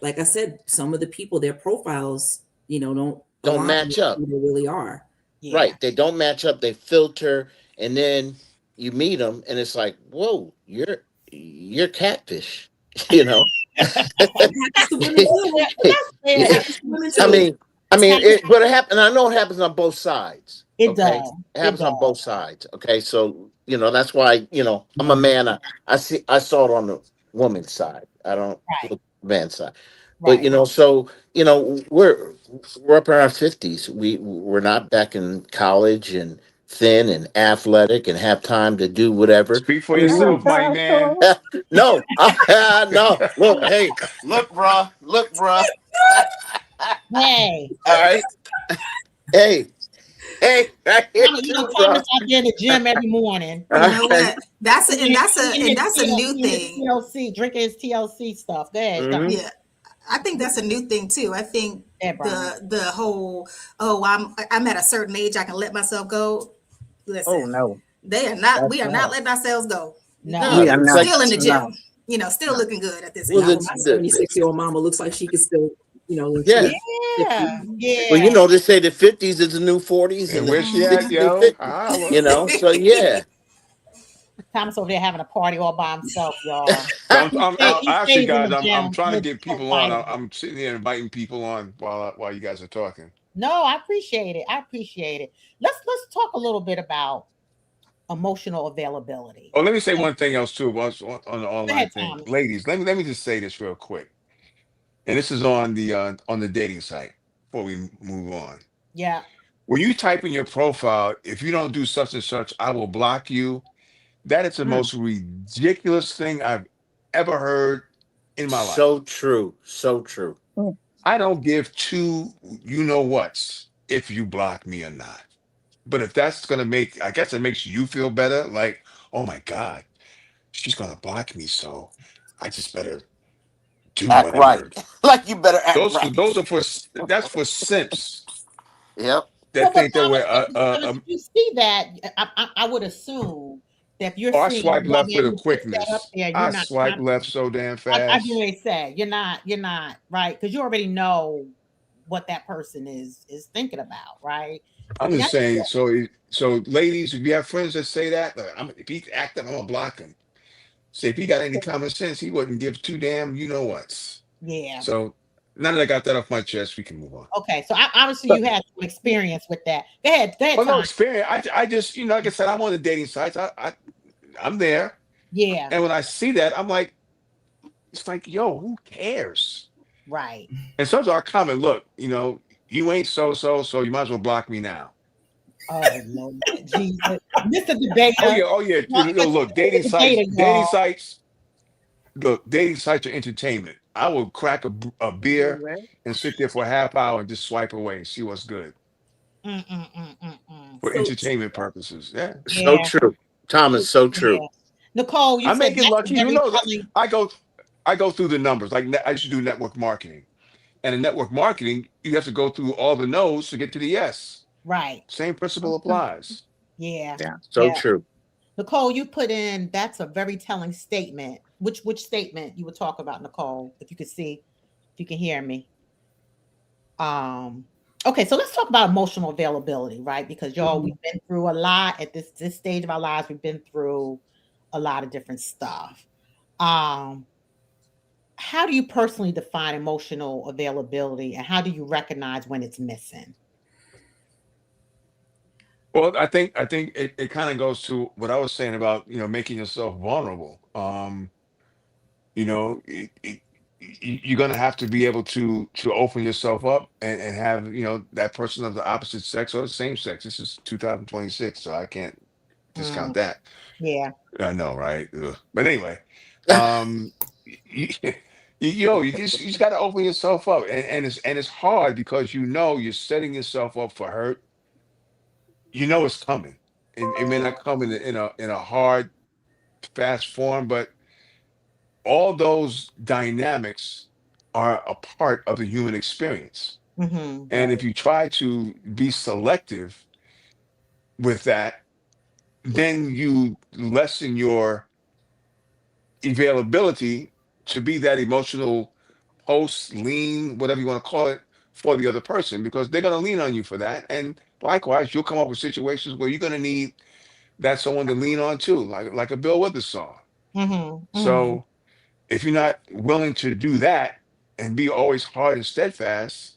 like I said, some of the people, their profiles, don't Don't align match with up. who they really are. Yeah. Right. They don't match up. They filter, and then you meet them, and it's like, whoa, you're catfish. You know. It happens to women Yeah, too. but that's It fair. Yeah. happens to women I too. mean, I mean, Thomas, but it happens. I know it happens on both sides. it Okay, does. it It happens on both does. sides. Okay, so that's why I'm a man. I saw it on the woman's side. I don't Right. look at the man's side. But Right. so we're up in our 50s. We're not back in college and thin and athletic and have time to do whatever. Speak for I mean, yourself, my man. no, no. Look, hey, look, bruh. Look, bruh. Hey, All right. Hey, hey, right here too, Thomas bruh. out there in the gym every morning. All You know right. what? That's a, and that's a Eating and his that's a new TLC, his thing. TLC, drinking his TLC stuff. Go ahead, Thomas. Mhm. Yeah, I think that's a new thing too. I think Yeah, Brian. the whole I'm at a certain age I can let myself go. Listen, Oh no, they are not. that's We are not not. letting ourselves go. No. We are It's not. like, Still in the No, gym, still no. looking good at this well, Now, age. my 76-year-old mama looks like she could still, into yeah. the Yeah, 50s. Well, yeah. they say the 50s is the new 40s And and the where she at, 60s new yo? 50s. Holla. So yeah. Thomas over there having a party all by himself, y'all. So He actually, stays in guys, the I'm gym. trying to It's get so people on. vital. I'm sitting here inviting people on while you guys are talking. No, I appreciate it. I appreciate it. Let's talk a little bit about emotional availability. Oh, let me say Okay. one thing else too on the Go ahead, online thing, Thomas. ladies. Let me just say this real quick, and this is on the dating site. Before we move on, Yeah. when you type in your profile, if you don't do such and such, I will block you. That is the Mm. most ridiculous thing I've ever heard in my life. So true. So true. Mm. I don't give two you know what's if you block me or not. But if that's gonna I guess it makes you feel better. Like, oh my God, she's gonna block me, so I just better do Act right. whatever. Like you better act Those right. are that's for simps Yep. that Well, but think that Thomas, we're if you see that, I would assume that if you're oh, I seeing swipe left with a who puts that up quickness. there, I you're not. swipe left so damn I do fast. they say you're not right because you already know what that person is thinking about, right? I'm And just that's saying. So ladies, if you have friends that say that, if he act up, I'm gonna block him. Say if he got any common sense, he wouldn't give two damn you know what's. yeah. So now that I got that off my chest, we can move on. Okay, so obviously So, you had some experience with that. Go ahead, Well, no Tom. experience. I just like I said, I'm on the dating sites. I'm there, Yeah, and when I see that, I'm like, it's like, yo, who cares? right. And so our comment, look, you ain't so you might as well block me now. Oh Lord, Jesus, Mr. Oh Debater. yeah, oh yeah. Well, Look, Mr. Debater, dating y'all. sites. Look, dating sites are entertainment. I will crack a beer well, and sit there for a half hour and just swipe away and see what's good for So, entertainment purposes. Yeah, So Yeah, true. Thomas, so true. yeah. Nicole, you I may said get that's a lucky. Who very knows? telling. I go through the numbers. Like I used to do network marketing, and in network marketing, you have to go through all the no's to get to the yes. Right. Same principle okay. applies. Yeah. Yeah. So Yeah. true. Nicole, you put in that's a very telling statement. Which statement you would talk about, Nicole, if you could see, if you can hear me. Okay, so let's talk about emotional availability, right? Because y'all, Mhm. we've been through a lot at this stage of our lives. We've been through a lot of different stuff. Um, how do you personally define emotional availability and how do you recognize when it's missing? Well, I think it kind of goes to what I was saying about making yourself vulnerable. You know, you're gonna have to be able to open yourself up and have that person of the opposite sex or the same sex. This is 2026, so I can't Mm, discount that. yeah. I know, right? Ugh. But anyway, um, you, you just got to open yourself up, and it's hard because you're setting yourself up for hurt. You know it's coming. It may not come in a hard, fast form, but all those dynamics are a part of the human experience. And Right. if you try to be selective with that, then you lessen your availability to be that emotional host, lean, whatever you want to call it, for the other person because they're going to lean on you for that. And likewise, you'll come up with situations where you're going to need that someone to lean on too, like a Bill Withers song. Mm-hmm. So if you're not willing to do that and be always hard and steadfast,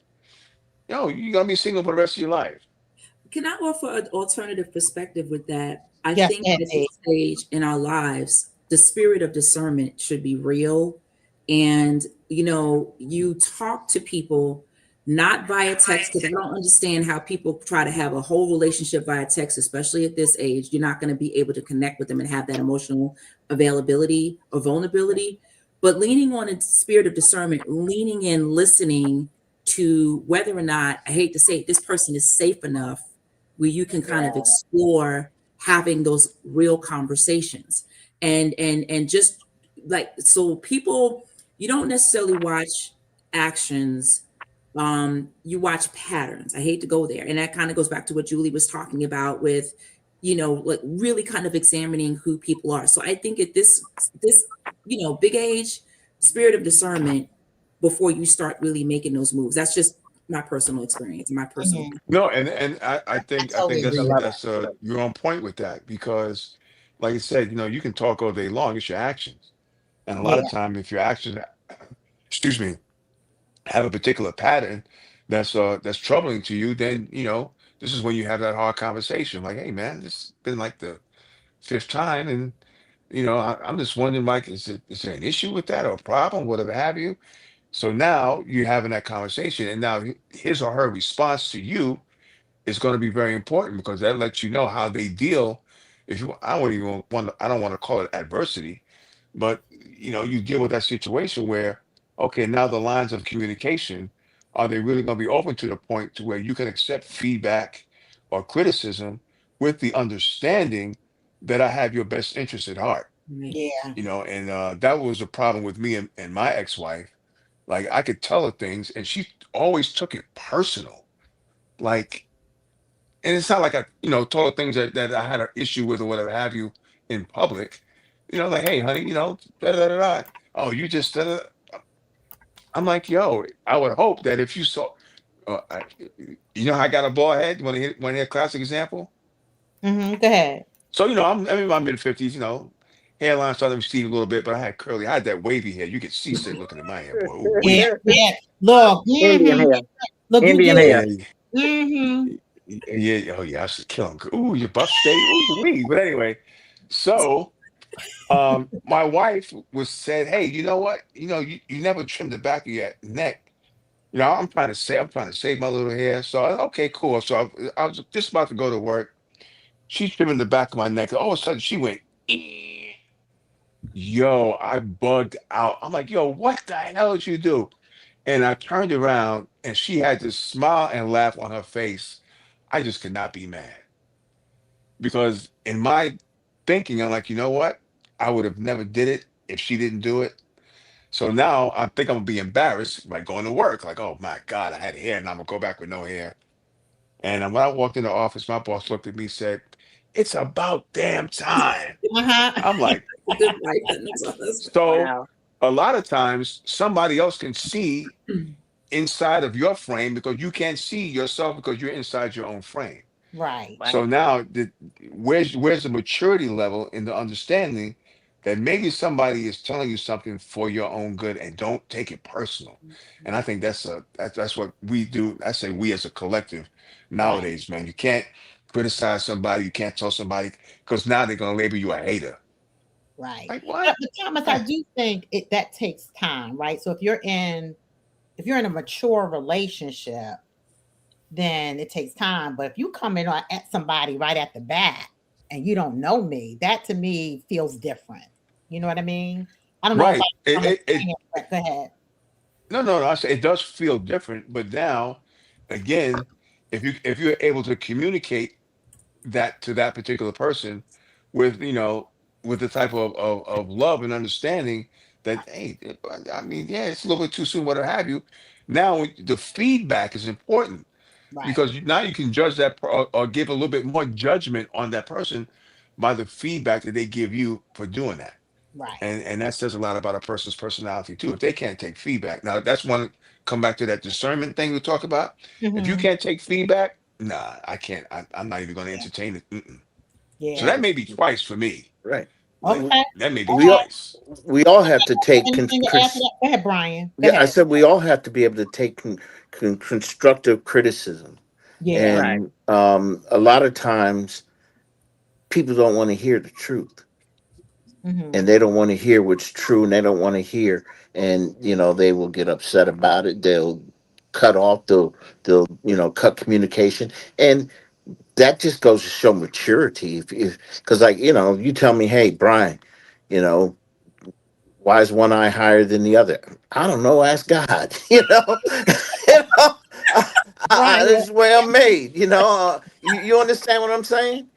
you're gonna be single for the rest of your life. can I offer an alternative perspective with that? I Yes, think at Eddie. this stage in our lives, the spirit of discernment should be real. And, you talk to people not via text, because I don't understand how people try to have a whole relationship via text, especially at this age. You're not going to be able to connect with them and have that emotional availability or vulnerability. But leaning on a spirit of discernment, leaning in, listening to whether or not, I hate to say it, this person is safe enough where you can kind of explore having those real conversations. And just like, so people, you don't necessarily watch actions, you watch patterns. I hate to go there. And that kind of goes back to what Julie was talking about with, like really kind of examining who people are. So I think at this, big age, spirit of discernment before you start really making those moves. That's just my personal experience, my personal Mhm. opinion. No, and I I think totally agree with that. that's you're on point with that because, like I said, you can talk all day long. It's your actions, and a lot of Yeah. time if your actions, excuse me, have a particular pattern that's troubling to you, then this is when you have that hard conversation. Like, hey man, this has been like the fifth time, and I'm just wondering, like, is there an issue with that or a problem, whatever have you? So now you're having that conversation, and now his or her response to you is going to be very important because that lets you know how they deal. If you, I don't even want, I don't want to call it adversity, but you deal with that situation where, okay, now the lines of communication, are they really going to be open to the point to where you can accept feedback or criticism with the understanding that I have your best interest at heart? Right. Yeah. And that was a problem with me and my ex-wife. Like I could tell her things, and she always took it personal. Like, and it's not like I, told her things that I had an issue with or whatever have you in public. Like, hey, honey, da da da da. Oh, you just da, da. I'm like, yo, I would hope that if you saw, uh, I, how I got a bald head. Want to hear a classic example? Go ahead. So I'm in my mid 50s. Hairline started to recede a little bit, but I had curly. I had that wavy hair. You could see sick looking at my hair, boy. Ooh Yeah. wee. Yeah. Look. Indian hair. Look. You Indian get it. hair. Yeah, Mm-hmm. yeah. Oh yeah, I should kill him. Ooh, you buff state. Ooh wee. But anyway, so. My wife was said, "Hey, you know what? You never trimmed the back of your neck. I'm trying to save my little hair. So okay, cool. So I was just about to go to work. She's trimming the back of my neck. All of a sudden, she went, "Eh." Yo, I bugged out. I'm like, yo, what the hell did you do? And I turned around, and she had this smile and laugh on her face. I just could not be mad because in my thinking, I'm like, you know what? I would have never did it if she didn't do it. So now I think I'm gonna be embarrassed by going to work. Like, oh my God, I had hair and I'm gonna go back with no hair. And when I walked in the office, my boss looked at me and said, "It's about damn time." Uh-huh. I'm like, Good wife that knows her husband. so Wow. a lot of times somebody else can see inside of your frame because you can't see yourself because you're inside your own frame. Right. So Right. now, where's the maturity level in the understanding that maybe somebody is telling you something for your own good and don't take it personal? And I think that's what we do. I say we as a collective Right. nowadays, man. You can't criticize somebody. You can't tell somebody because now they're gonna label you a hater. Right. Like what? But Thomas, I Eh, do think that takes time, right? So if you're in a mature relationship, then it takes time. But if you come in at somebody right at the bat and you don't know me, that to me feels different. You know what I mean? I don't know if right. I'm It explaining it, but go ahead. no. I say it does feel different, but now, again, if you're able to communicate that to that particular person with with the type of love and understanding that hey, I mean, yeah, it's a little bit too soon, whatever have you. Now the feedback is important Right. because now you can judge that or give a little bit more judgment on that person by the feedback that they give you for doing that. Right. And that says a lot about a person's personality too. If they can't take feedback, now that's one come back to that discernment thing we talk about. If you Mm-hmm. can't take feedback, nah, I can't. I'm not even going to Yeah. entertain it. Mm-mm. So Yeah. that may be twice for me. Right. Like Okay. that may be We Okay. all twice. we all have to take Anything to add to that? Go ahead, Brian. Go yeah, I ahead. said we all have to be able to take constructive criticism. Yeah. Right. And a lot of times people don't want to hear the truth, and Mm-hmm. they don't want to hear what's true, and they don't want to hear, and they will get upset about it. They'll cut off. They'll cut communication, and that just goes to show maturity. If because like you tell me, hey Brian, you know why is one eye higher than the other? I don't know. Ask God. You know. This Brian, is the way I'm made. You understand what I'm saying?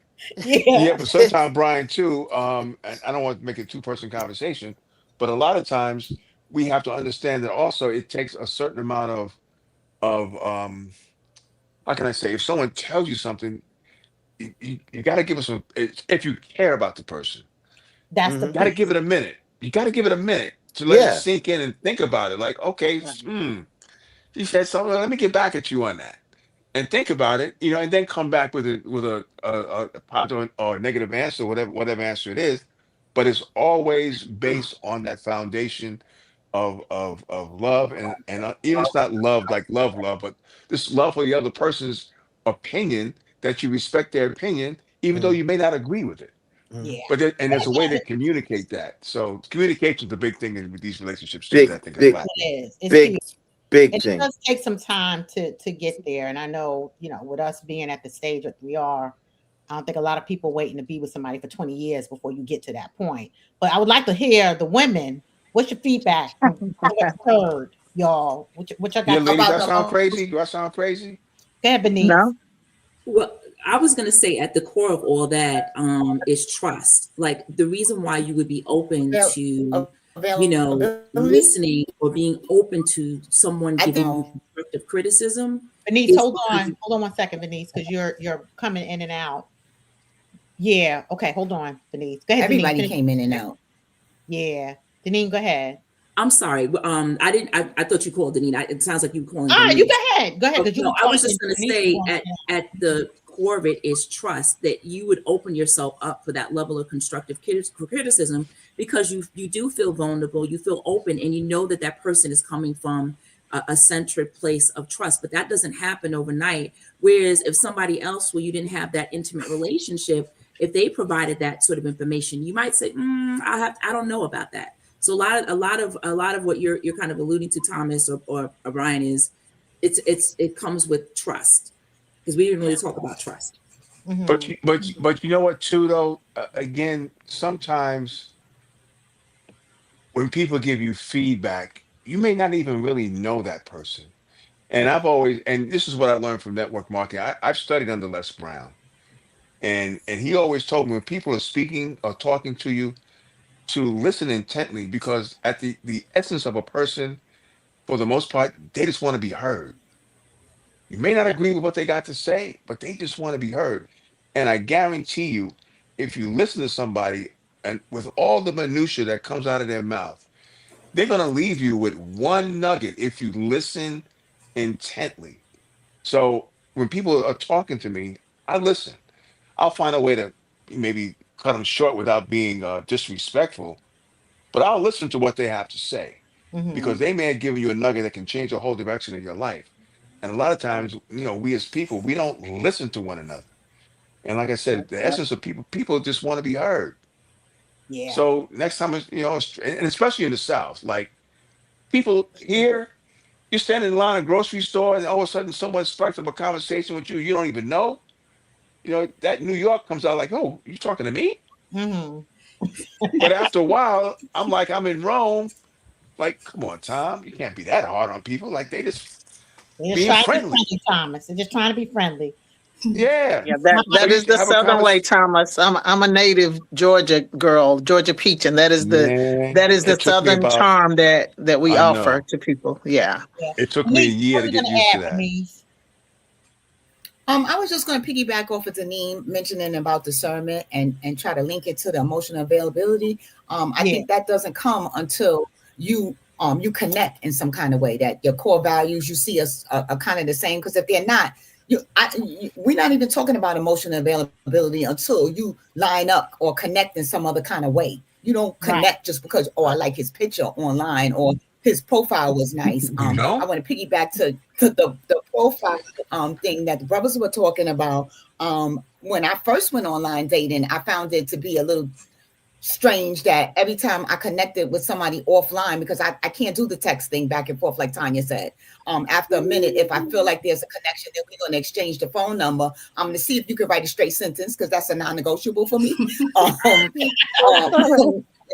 yeah, Yeah, but sometimes Brian too, and I don't want to make it a two-person conversation, but a lot of times we have to understand that also it takes a certain amount of how can I say, if someone tells you something, you got to give us if you care about the person, that's the Hmm. got to piece. give it a minute. You got to give it a minute to let it Yeah. sink in and think about it. Like, okay, you said something. Let me get back at you on that and think about it, and then come back with a positive or negative answer, whatever answer it is. But it's always based on that foundation of love and even it's not love like love, but this love for the other person's opinion, that you respect their opinion, even though you may not agree with it. Mhm. Yeah, And there's a way to communicate that. So communication is a big thing with these relationships too that I Big, think is big, lacking. it is. It's big, key. big And it thing. does take some time to get there. And I know, with us being at the stage that we are, I don't think a lot of people waiting to be with somebody for 20 years before you get to that point. But I would like to hear the women. What's your feedback from what you heard, y'all? What y'all Yeah, got to ladies, say? About that the sound crazy? Do I sound crazy? Go ahead, Benice. No. Well, I was going to say at the core of all that is trust. Like the reason why you would be open to, availability. listening or being open to someone I giving you think constructive criticism Benice, is hold because on. Hold on one second, Benice, because you're coming in and out. Yeah. Okay, hold on, Benice. Go ahead, Denise. everybody Finish. came in and out. Yeah. Denise, go ahead. I'm sorry. I didn't. I thought you called Danita. It sounds like you calling All right, you Denise. go ahead. Go ahead, Oh, because you no, were I was talking. just going to Denise was say going at the core of it is trust, that you would open yourself up for that level of constructive criticism because you do feel vulnerable, you feel open, and you know that that person is coming from a centered place of trust. But that doesn't happen overnight. Whereas if somebody else, where you didn't have that intimate relationship, if they provided that sort of information, you might say, I don't know about that. So a lot of what you're kind of alluding to, Thomas or Brian, is it comes with trust, because we didn't really talk about trust. But Mm-hmm. but you know what too though? Again, sometimes when people give you feedback, you may not even really know that person. And and this is what I learned from network marketing. I've studied under Les Brown, and he always told me when people are speaking or talking to you to listen intently, because at the essence of a person, for the most part, they just want to be heard. You may not agree with what they got to say, but they just want to be heard. And I guarantee you, if you listen to somebody and with all the minutia that comes out of their mouth, they're going to leave you with one nugget if you listen intently. So when people are talking to me, I listen. I'll find a way to maybe cut them short without being disrespectful, but I'll listen to what they have to say Mm-hmm. because they may have given you a nugget that can change the whole direction of your life. And a lot of times, we as people, we don't listen to one another. And like I said, the essence of people just want to be heard. Yeah. So next time, and especially in the South, like people here, you're standing in line at a grocery store and all of a sudden someone strikes up a conversation with you you don't even know. That New York comes out like, oh, you talking to me? Mm-hmm. But after a while, I'm like, I'm in Rome. Like, come on, Tom, you can't be that hard on people. Like they just They're just being trying to be friendly. friendly, Thomas. They're just trying to be friendly. Yeah. Yeah, My, that So is you the have a Southern way, conversation. Thomas. I'm a native Georgia girl, Georgia peach, and that is the that Man, is the it took me Southern about, charm that we I offer know, to people. Yeah. yeah. it took me a Denise, year what are to you get going used to to add, that. Denise? I was just going to piggyback off of Deneen mentioning about discernment and try to link it to the emotional availability. I Yeah. think that doesn't come until you connect in some kind of way, that your core values you see us are kind of the same. Because if they're not, we're not even talking about emotional availability until you line up or connect in some other kind of way. You don't Right. connect just because, oh, I like his picture online or his profile was nice. You I know? want to piggyback to the profile thing that the brothers were talking about. When I first went online dating, I found it to be a little strange that every time I connected with somebody offline, because I can't do the text thing back and forth like Tanya said. After a minute, if I feel like there's a connection, then we're going to exchange the phone number. I'm going to see if you can write a straight sentence, because that's a non-negotiable for me. It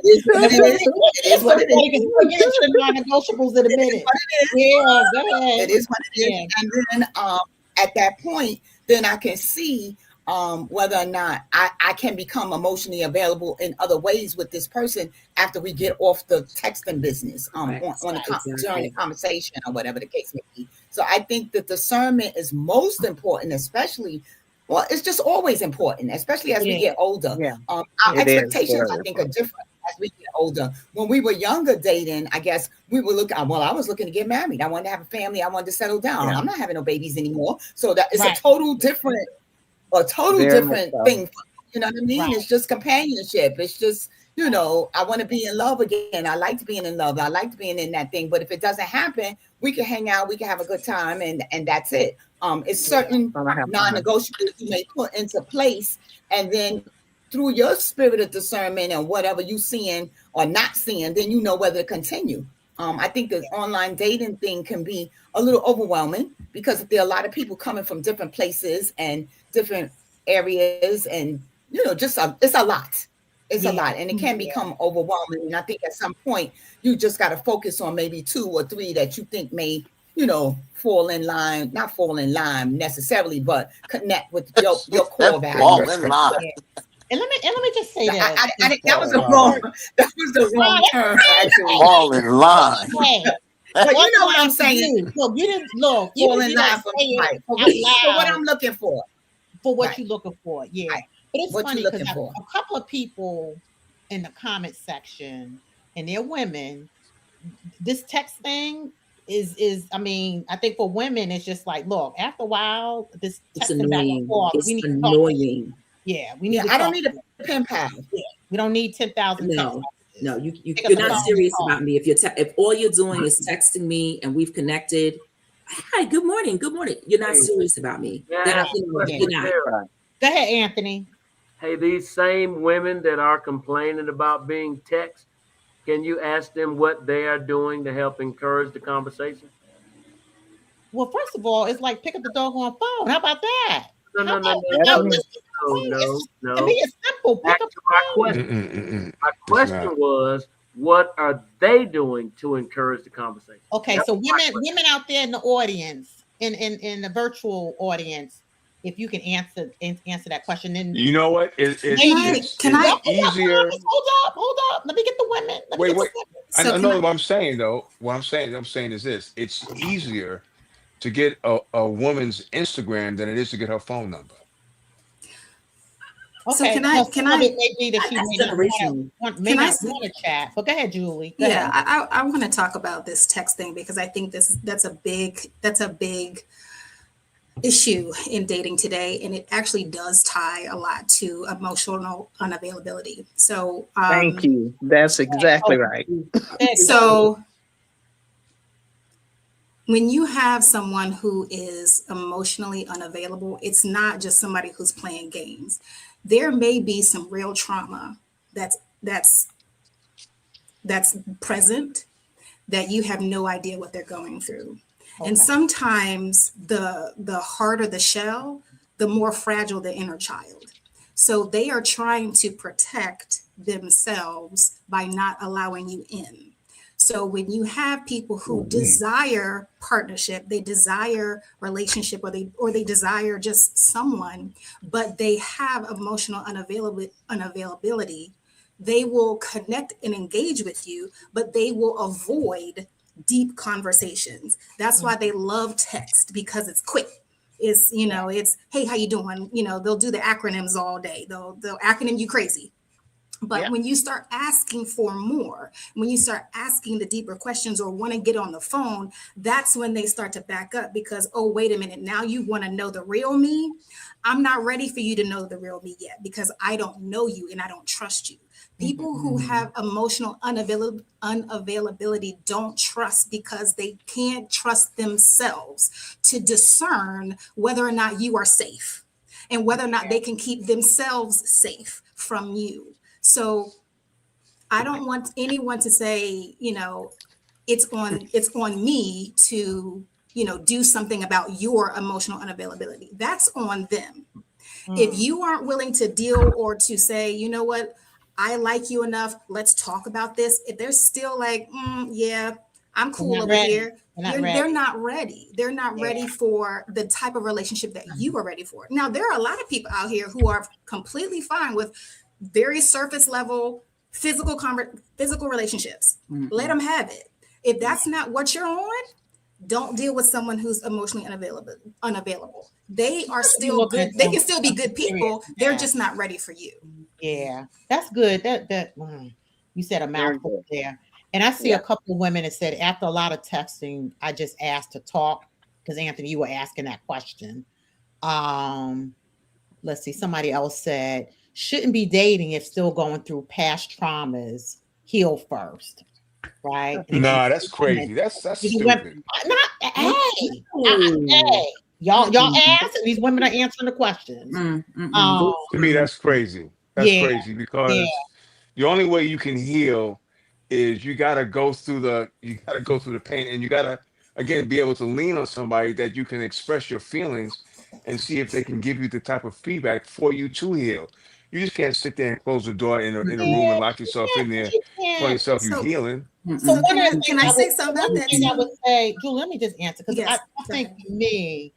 is what it is. It is what it is. We'll get into the non-negotiables in a minute. Yeah, go ahead. It is what it is. Yeah. And then at that point, then I can see whether or not I can become emotionally available in other ways with this person after we get off the texting business Right. on the during the Exactly. conversation or whatever the case may be. So I think that discernment is most important, especially. Well, it's just always important, especially as we Yeah. get older. Yeah. Our It is expectations, very I think, are different as we get older. When we were younger dating, I guess we were looking, well, I was looking to get married. I wanted to have a family. I wanted to settle down. Yeah. I'm not having no babies anymore. So that it's Right. a total different Very much so. thing. You know what I mean? Right. It's just companionship. It's just, you know, I want to be in love again. I liked being in love. I liked being in that thing. But if it doesn't happen, we can hang out, we can have a good time, and that's it. It's certain non-negotiables you may put into place, and then through your spirit of discernment and whatever you seeing or not seeing, then you know whether to continue. I think the online dating thing can be a little overwhelming because there are a lot of people coming from different places and different areas, and you know, just it's a lot. It's a lot, and it can become overwhelming. And I think at some point you just got to focus on maybe 2 or 3 that you think may, you know, fall in line, not fall in line necessarily, but connect with your core values. Fall in line. Yeah. And let me just say that That was the wrong. That was the wrong term, actually. Fall in line. Hey, But you know what I'm saying. Look, you didn't look. Fall in line for me. Right. For what I'm looking for. For what Right. you're looking for, yeah. Right. But it's What funny you because looking for. a couple of people in the comment section, and they're women. This text thing is I mean, I think for women it's just like, look, after a while, this It's texting back and annoying. forth, It's we need to talk. annoying. Yeah, we need Yeah, to I don't talk. need a pen pal. Yeah, we don't need 10,000 text No, messages. no, Pick up you're the not phone and serious call. about me. If all you're doing is texting me and we've connected, hi, good morning, you're not Hey. serious about me. Yeah, That, ask you a know, question you're not. there. Go ahead, Anthony. Hey, these same women that are complaining about being text, can you ask them what they are doing to help encourage the conversation? Well, first of all, it's like pick up the doggone phone. How about that? No, How no, no, about no, pick up no, the no, phone? no, It's, no. to me, it's simple. Pick Back up to the my phone. question. My It's question not. was, what are they doing to encourage the conversation? Okay, That so was my women out there in the audience, in the virtual audience, if you can answer that question, then You know what? It's ladies, it's it's easier. hold up. Let me get the women. Let me Wait, get wait. the women. So I can know I, what I'm saying though. What I'm saying is this: it's easier to get a woman's Instagram than it is to get her phone number. so Okay, can because I, some of it may be that she that's may not generational. may Can I not say, want to chat. But go ahead, Julie. Go Yeah, ahead. I want to talk about this text thing because I think that's a big issue in dating today, and it actually does tie a lot to emotional unavailability. So Thank you. That's exactly right. so when you have someone who is emotionally unavailable, it's not just somebody who's playing games. There may be some real trauma that's present that you have no idea what they're going through. And Okay. sometimes the harder the shell, the more fragile the inner child. So they are trying to protect themselves by not allowing you in. So when you have people who desire partnership, they desire relationship, or they desire just someone, but they have emotional unavailability, they will connect and engage with you, but they will avoid deep conversations. That's why they love text, because it's quick. It's, it's, hey, how you doing? They'll do the acronyms all day. They'll acronym you crazy. But Yeah. when you start asking for more, when you start asking the deeper questions or want to get on the phone, that's when they start to back up because, oh, wait a minute, now you want to know the real me. I'm not ready for you to know the real me yet because I don't know you and I don't trust you. People who have emotional unavailability don't trust because they can't trust themselves to discern whether or not you are safe and whether or not they can keep themselves safe from you. So I don't want anyone to say, it's on me to, do something about your emotional unavailability. That's on them. If Mm. you aren't willing to deal or to say, you know what, I like you enough, let's talk about this. If they're still like, yeah, I'm They're cool not over ready. here, They're not they're ready. not ready. They're not Yeah. ready for the type of relationship that you are ready for. Now, there are a lot of people out here who are completely fine with very surface level physical relationships. Let them have it. If Yeah. that's not what you're on, don't deal with someone who's emotionally unavailable. They are You still looking at good. They can something still be good serious people. They're now. just not ready for you. Yeah, that's good. You said a Very mouthful good. there. And I see a Yeah. couple of women that said after a lot of texting, I just asked to talk because Anthony, you were asking that question. Um, let's see, somebody else said shouldn't be dating if still going through past traumas. Heal first, right? And again, Nah, that's crazy. That's these women, stupid. not hey, No. hey, y'all Mm-mm. ask, and these women are answering the questions. Mm-mm. Um, To me, that's crazy. That's yeah, crazy yeah, because the only way you can heal is you gotta go through the pain, and you gotta again be able to lean on somebody that you can express your feelings and see if they can give you the type of feedback for you to heal. You just can't sit there and close the door in a room and yeah. lock yourself in But there, you telling can't. yourself you So, healing. So so Mm-mm. one can of I the can things I I would say something about one that thing I would too? say, Julie, let me just answer because Yes, I go think ahead. for me,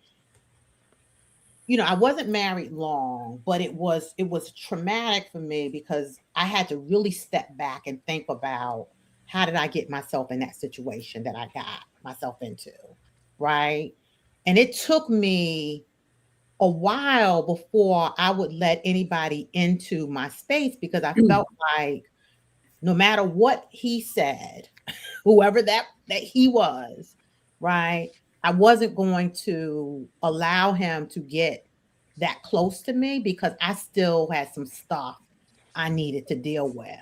I wasn't married long, but it was traumatic for me because I had to really step back and think about how did I get myself in that situation that I got myself into, right? And it took me a while before I would let anybody into my space because I felt like no matter what he said, whoever that he was, right? I wasn't going to allow him to get that close to me because I still had some stuff I needed to deal with,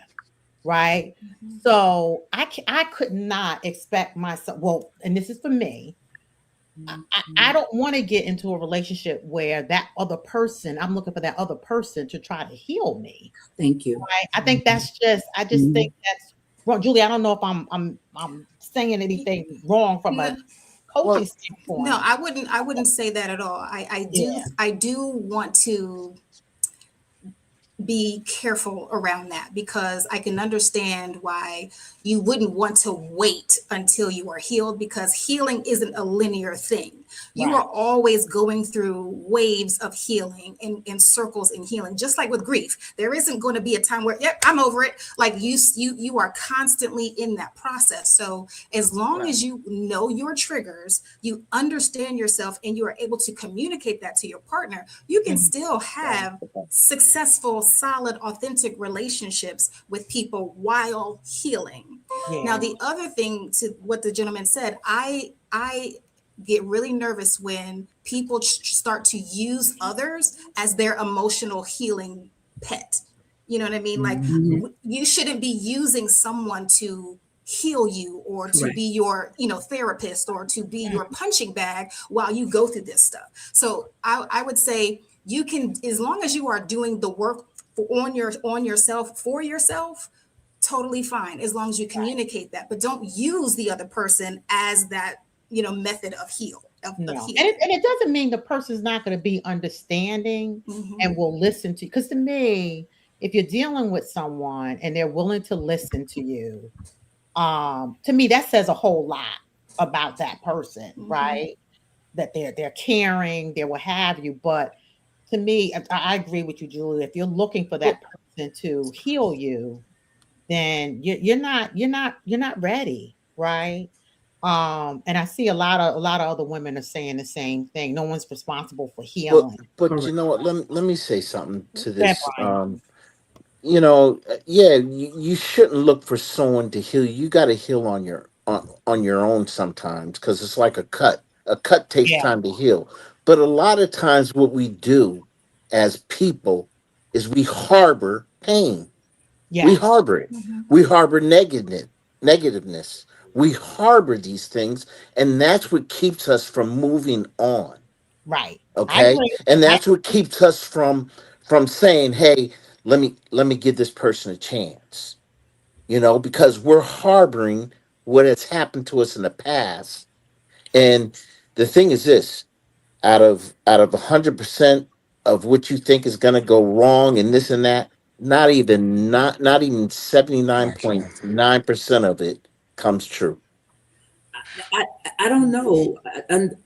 right? So I could not expect myself. Well, and this is for me. I don't want to get into a relationship where that other person, I'm looking for that other person to try to heal me. Thank you. Right? I think that's I just Mhm. think that's wrong. Julie, I don't know if I'm saying anything wrong from No, a coaching Well, no, standpoint. I wouldn't say that at all. Yeah, I do want to be careful around that because I can understand why you wouldn't want to wait until you are healed because healing isn't a linear thing. You right. are always going through waves of healing and circles in healing, just like with grief. There isn't going to be a time where, yep, I'm over it. Like you are constantly in that process. So as long right. as you know your triggers, you understand yourself, and you are able to communicate that to your partner, you can Mhm. still Right. have successful, solid, authentic relationships with people while healing. Now, Yeah, the other thing to what the gentleman said, I get really nervous when people start to use others as their emotional healing pet. You know what I mean? Like Mhm. you shouldn't be using someone to heal you or to Correct. be your therapist or to be mm, your punching bag while you go through this stuff. So I would say you can, as long as you are doing the work on yourself for yourself, totally fine, as long as you communicate that, but don't use the other person as that method of no, and it, healing. and it doesn't mean the person's not going to be understanding Hmm. and will listen to. Because to me, if you're dealing with someone and they're willing to listen to you, to me that says a whole lot about that person, Hmm. right? That they're caring, they will have you. But to me, I agree with you, Julie. If you're looking for that Well, person to heal you, then you're not ready, right? And I see a lot of other women are saying the same thing. No one's responsible for well, healing. but you Correct. know what? Let me say something to That this. Brian. Yeah, you shouldn't look for someone to heal you. You got to heal on your own sometimes because it's like a cut. A cut takes Yeah, time to heal. But a lot of times, what we do as people is we harbor pain. We yes, harbor it. Hmm. We harbor negativeness. We harbor these things, and that's what keeps us from moving on. right. I Okay, agree. and I that's what keeps us from saying, "Hey, let me give this person a chance." because we're harboring what has happened to us in the past. And the thing is this, out of 100% of what you think is going to go wrong and this and that, not even Actually, 79.9% of it comes true. I, I don't know. And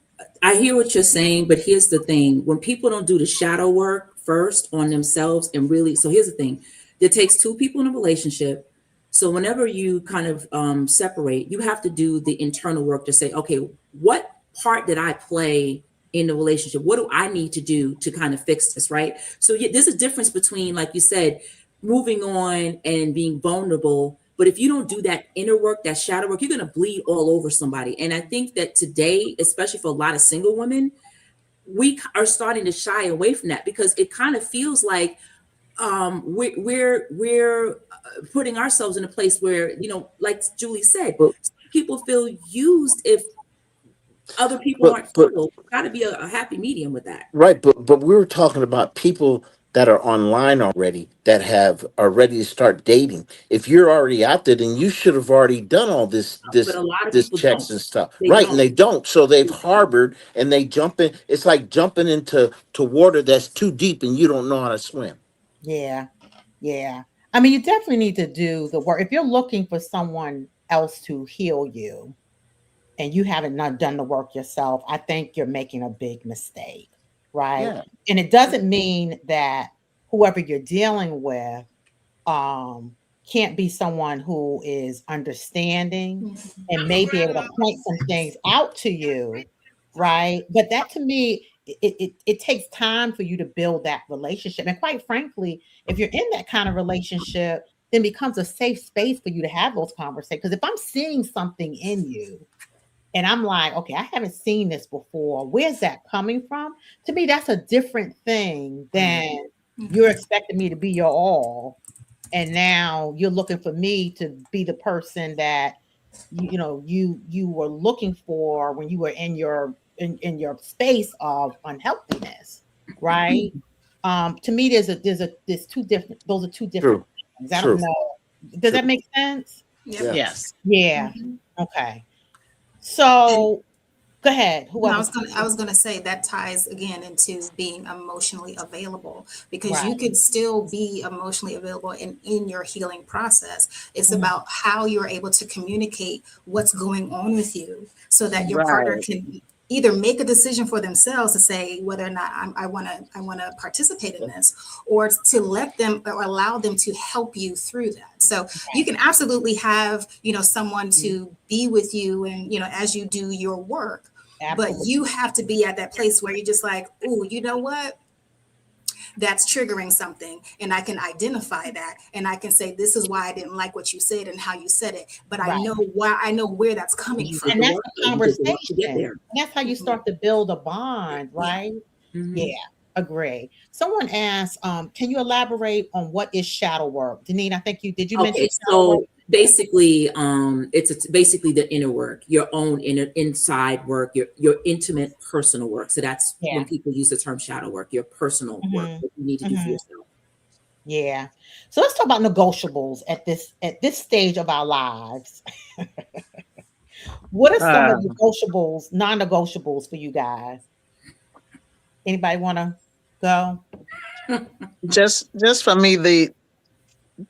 I hear what you're saying, but here's the thing. When people don't do the shadow work first on themselves and really, so here's the thing. It takes two people in a relationship. So whenever you kind of separate, you have to do the internal work to say, okay, what part did I play in the relationship? What do I need to do to kind of fix this, right? So there's a difference between, like you said, moving on and being vulnerable. But if you don't do that inner work, that shadow work, you're going to bleed all over somebody. And I think that today, especially for a lot of single women, we are starting to shy away from that because it kind of feels like we're putting ourselves in a place where, like Julie said, But people feel used if other people but aren't but filled. Got to be a happy medium with that. right, but we were talking about people that are online already that are ready to start dating. If you're already out there, then you should have already done all this But this a lot of this people checks don't. and stuff. They Right, and don't. they don't. So they've harbored and they jump in. It's like jumping into water that's too deep and you don't know how to swim. Yeah. Yeah. I mean, you definitely need to do the work. If you're looking for someone else to heal you and you haven't not done the work yourself, I think you're making a big mistake, right? Yeah. And it doesn't mean that whoever you're dealing with um can't be someone who is understanding and may be able to point some things out to you, right? But that to me, it takes time for you to build that relationship. And quite frankly, if you're in that kind of relationship, then it becomes a safe space for you to have those conversations. Because if I'm seeing something in you and I'm like, okay, I haven't seen this before, where's that coming from? To me, that's a different thing than you're expecting me to be your all, and now you're looking for me to be the person that you were looking for when you were in your space of unhealthiness, right? To me, there's two different, those are two different True. things. I don't True. know, does that True. make sense? Yep. Yeah. Yes. Yeah. Mhm. Okay. And So go ahead, no, whoever's I was gonna say that ties again into being emotionally available because right. you could still be emotionally available in your healing process. It's Mhm. about how you're able to communicate what's going on with you so that your partner Right. can either make a decision for themselves to say whether or not I want to participate in this, or to let them or allow them to help you through that. So you can absolutely have someone to be with you and as you do your work, but Absolutely. you have to be at that place where you're just like, oh, you know what? That's triggering something. And I can identify that. And I can say, this is why I didn't like what you said and how you said it. But I Right. know why, I know where that's coming You did from. And the that's work. the You did the work to get conversation. there. That's how you Mhm. start to build a bond, Yeah. right? Yeah, Mhm. agree. Someone asked, can you elaborate on what is shadow work? Denise, I think did you mention Okay, shadow work? so basically, it's basically the inner work, your own inside work, your intimate personal work. So that's when Yeah. people use the term shadow work, your personal work Hmm. that you need to do for Hmm. yourself. Yeah. So let's talk about negotiables at this stage of our lives. What are some of Uh, the negotiables, non-negotiables for you guys? Anybody want to go? just for me, the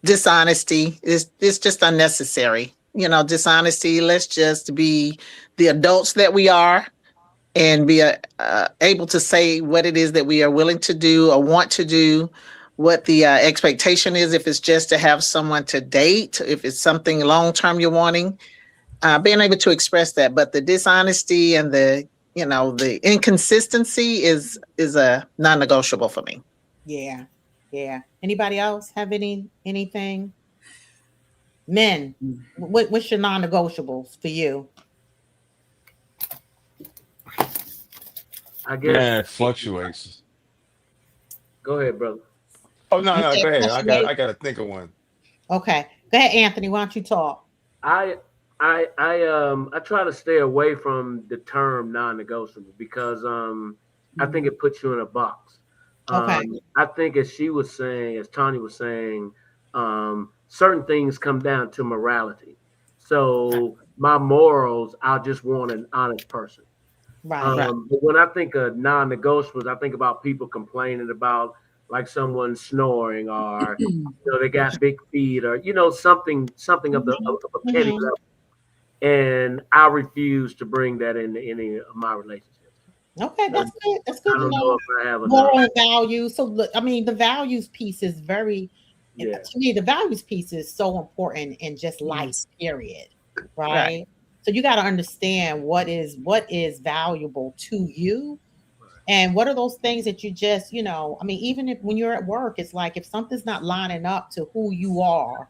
dishonesty is just unnecessary. Dishonesty. Let's just be the adults that we are and be able to say what it is that we are willing to do or want to do, what the expectation is, if it's just to have someone to date, if it's something long term you're wanting, being able to express that. But the dishonesty and the inconsistency is a non-negotiable for me. Yeah. Yeah. Anybody else have anything? Men, what's your non-negotiables for you? I guess. man, it fluctuates. Go ahead, brother. Oh no, You no, said go ahead. I fluctuate. got to think of one. Okay, go ahead, Anthony. Why don't you talk? I I try to stay away from the term non-negotiable because I think Mhm. it puts you in a box. Okay. I think as she was saying, as Tanya was saying, certain things come down to morality. So my morals, I just want an honest person. Right. But when I think of non-negotiables, I think about people complaining about like someone snoring, or they got big feet, or something of a petty Mhm. level. And I refuse to bring that into any of my relationships. Okay, And that's good. That's I good to don't know. know if I have enough. Moral and values. So look, I mean, the values piece is very, and Yeah, to me, the values piece is so important in just life, Yes. period. Right. Right. So you got to understand what is valuable to you, and what are those things that you just, I mean, even if when you're at work, it's like if something's not lining up to who you are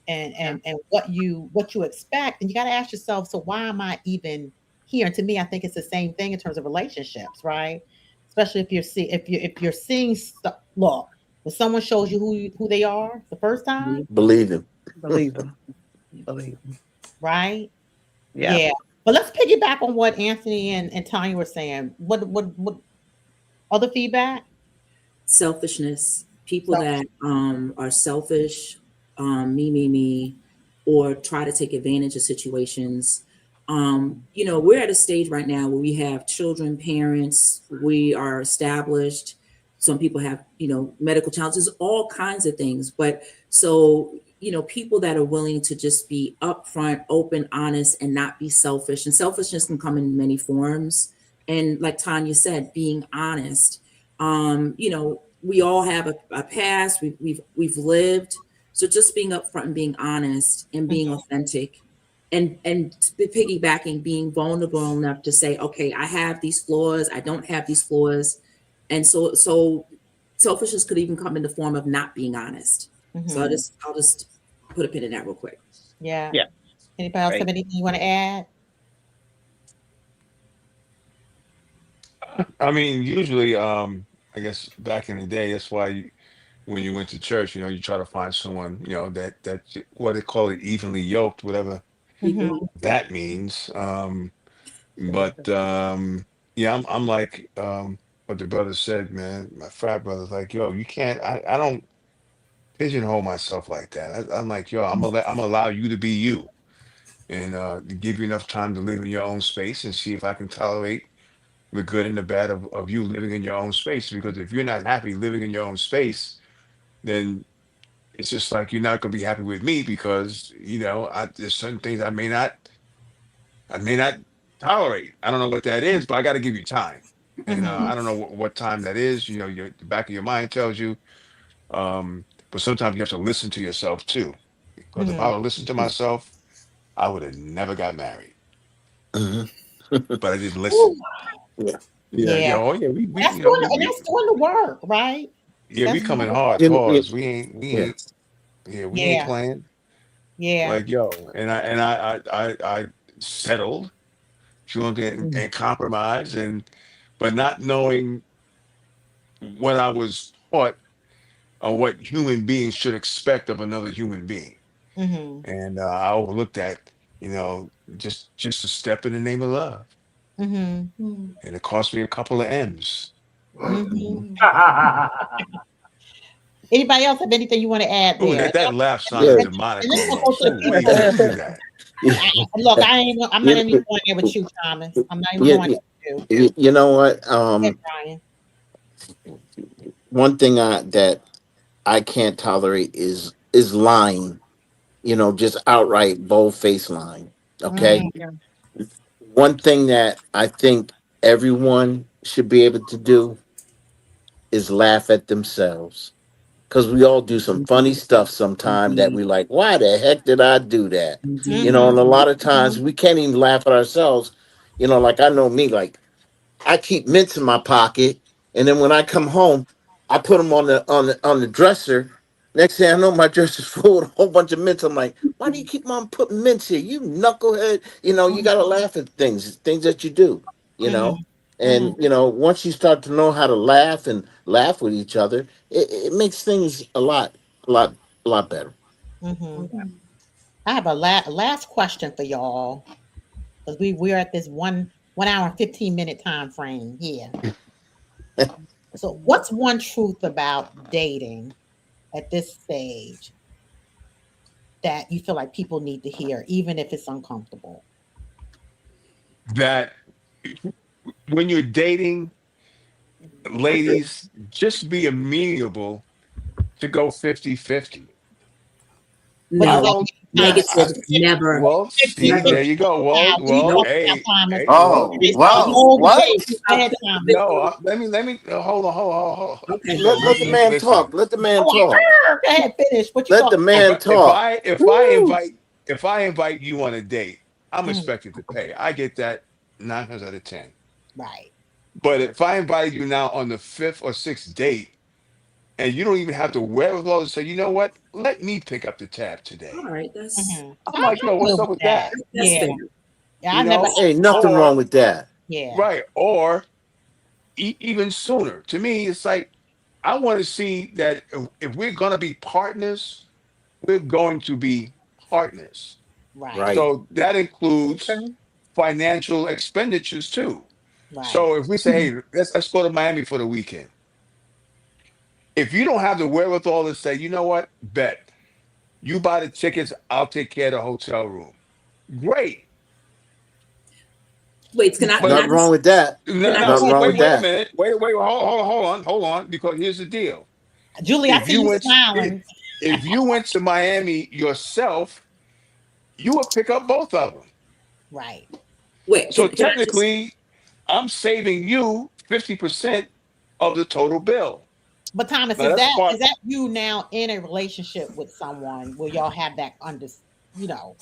and Yeah. and what you expect, and you got to ask yourself, so why am I even here? And to me, I think it's the same thing in terms of relationships, right? Especially if you're seeing stuff. Look, when someone shows you who they are the first time, Believe him. Believe them. Believe them. right? Yeah. Yeah. But let's piggyback on what Anthony and Tanya were saying. What other feedback? Selfishness, people So. that are selfish, me, or try to take advantage of situations. We're at a stage right now where we have children, parents, we are established. Some people have, medical challenges, all kinds of things. But so, people that are willing to just be upfront, open, honest, and not be selfish. And selfishness can come in many forms. And like Tanya said, being honest. We all have a past. We've lived. So just being upfront and being honest and being Mhm, authentic, and piggybacking, being vulnerable enough to say, okay, I have these flaws. I don't have these flaws, and so selfishness could even come in the form of not being honest. So mhm. I'll just put a pin in that real quick. Yeah. Yeah. Anybody else have Right. anything you want to add? I mean, usually, I guess back in the day, that's why when you went to church, you try to find someone, what they call it, evenly yoked, whatever Mhm, Mhm. that means. But yeah, I'm like what the brother said, man. My frat brother's like, yo, you can't. I don't pigeonhole myself like that. I'm like, yo, I'm gonna allow you to be you, and to give you enough time to live in your own space and see if I can tolerate the good and the bad of you living in your own space. Because if you're not happy living in your own space, then it's just like you're not gonna be happy with me because there's certain things I may not tolerate. I don't know what that is, but I got to give you time. And mhm, I don't know what time that is. The back of your mind tells you. But sometimes you have to listen to yourself too. Because if mhm. I would listen to myself, I would have never got married. Mhm. But I didn't Ooh, listen. Yeah. Yeah, yeah. oh yeah, we That's you know doing we, and we that's doing the work, right? yeah we That's doing coming the hard. work. Pause. We ain't Yes. yeah we ain't Yeah, playing. yeah. Like yo, and I settled, and compromised, but not knowing what I was taught or what human beings should expect of another human being. Mhm, And I overlooked that, just a step in the name of love. mhm, Mhm. And it cost me a couple of M's. mhm. Mhm. Anybody else have anything you want to add Ooh, there? that laugh Yeah. sounded And demonic this will go almost. to the Ooh, wait, people. who did that? Yeah. Look, I'm not You, even going there with you, Thomas. I'm not even you, going there with you. you know what? Hey, Brian. One thing that I can't tolerate is lying. Just outright bold face lying. Okay. Mhm, Yeah. One thing that I think everyone should be able to do is laugh at themselves. Because we all do some funny stuff sometime that Mhm. we like, why the heck did I do that? Indeed. And mhm, a lot of times mhm, we can't even laugh at ourselves. Like I know me, like I keep mints in my pocket, and then when I come home, I put them on the dresser. Next thing I know, my dresser's full with a whole bunch of mints. I'm like, why do you keep on putting mints here? You knucklehead. You got to laugh at things that you do. You mhm, know, mhm, and once you start to know how to laugh with each other, it makes things a lot better. mhm. I have a last question for y'all because we're at this one hour and 15-minute time frame here. So, what's one truth about dating at this stage? that you feel like people need to hear, even if it's uncomfortable? That when you're dating, ladies, just be amenable to go 50-50. What I does No, that don't, mean, Thomas? negative, never. well, see, 50-50 there you go. Well, now. We well, talking about hey, Thomas. hey, well, Oh, It's the wow. whole What? debate. Go ahead, Thomas. no, let me, hold on, Okay. Let the man listen. talk. Let the man Oh, talk. go ahead, finish. What you Let the talking about? man talk. If I invite you on a date, I'm Mhm. expected to pay. I get that 9 times out of 10. Right. But if I invited you now on the fifth or sixth date, and you don't even have the wherewithal to say, you know what, let me pick up the tab All today. right, that's I'm like, yo, I'm what's good up with with that. that? that's Yeah. fair. Yeah, I You never know, had. Ain't nothing or wrong with that. Yeah. right, or even sooner. To me, it's like I want to see that if we're going to be partners, we're going to be partners. Right. Right. So that includes Okay. financial expenditures too. Right. So if we say, hey, let's go to Miami for the weekend. If you don't have the wherewithal to say, you know what, bet you buy the tickets, I'll take care of the hotel room. Great. Wait, Yeah. can I But Nothing wrong just with that. can I Nothing just wrong wait, with wait a that. minute. Wait, hold on, Hold on. Because here's the deal. Julie, I If see you you went, smiling. if you went to Miami yourself, you would pick up both of them. Right. wait? So Can I just technically, I'm saving you 50% of the total bill. But Thomas, Now that's part. is that you now in a relationship with someone where y'all have that you know,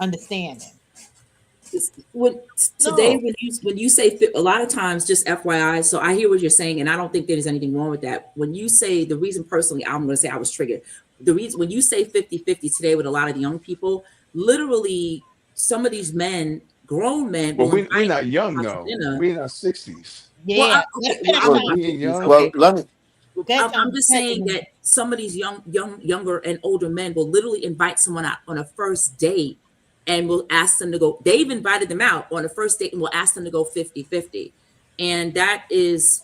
understanding? when today No, when you say a lot of times, just FYI, so I hear what you're saying, and I don't think there's anything wrong with that. When you say, the reason personally, I'm going to say I was triggered. The reason when you say 50-50 today with a lot of the young people, literally some of these men, grown men, well, will we're invite not young out to though. dinner. We're in our 60s. Well, Yeah. Let's okay, well, finish I'm in Well, my Thomas. We ain't 50s. young. well, Okay, let me. Go ahead, I'm Thomas. just Go ahead, saying Denise. that some of these younger and older men will literally invite someone out on a first date and will ask them to go. They've invited them out on a first date and will ask them to go 50-50. And that is,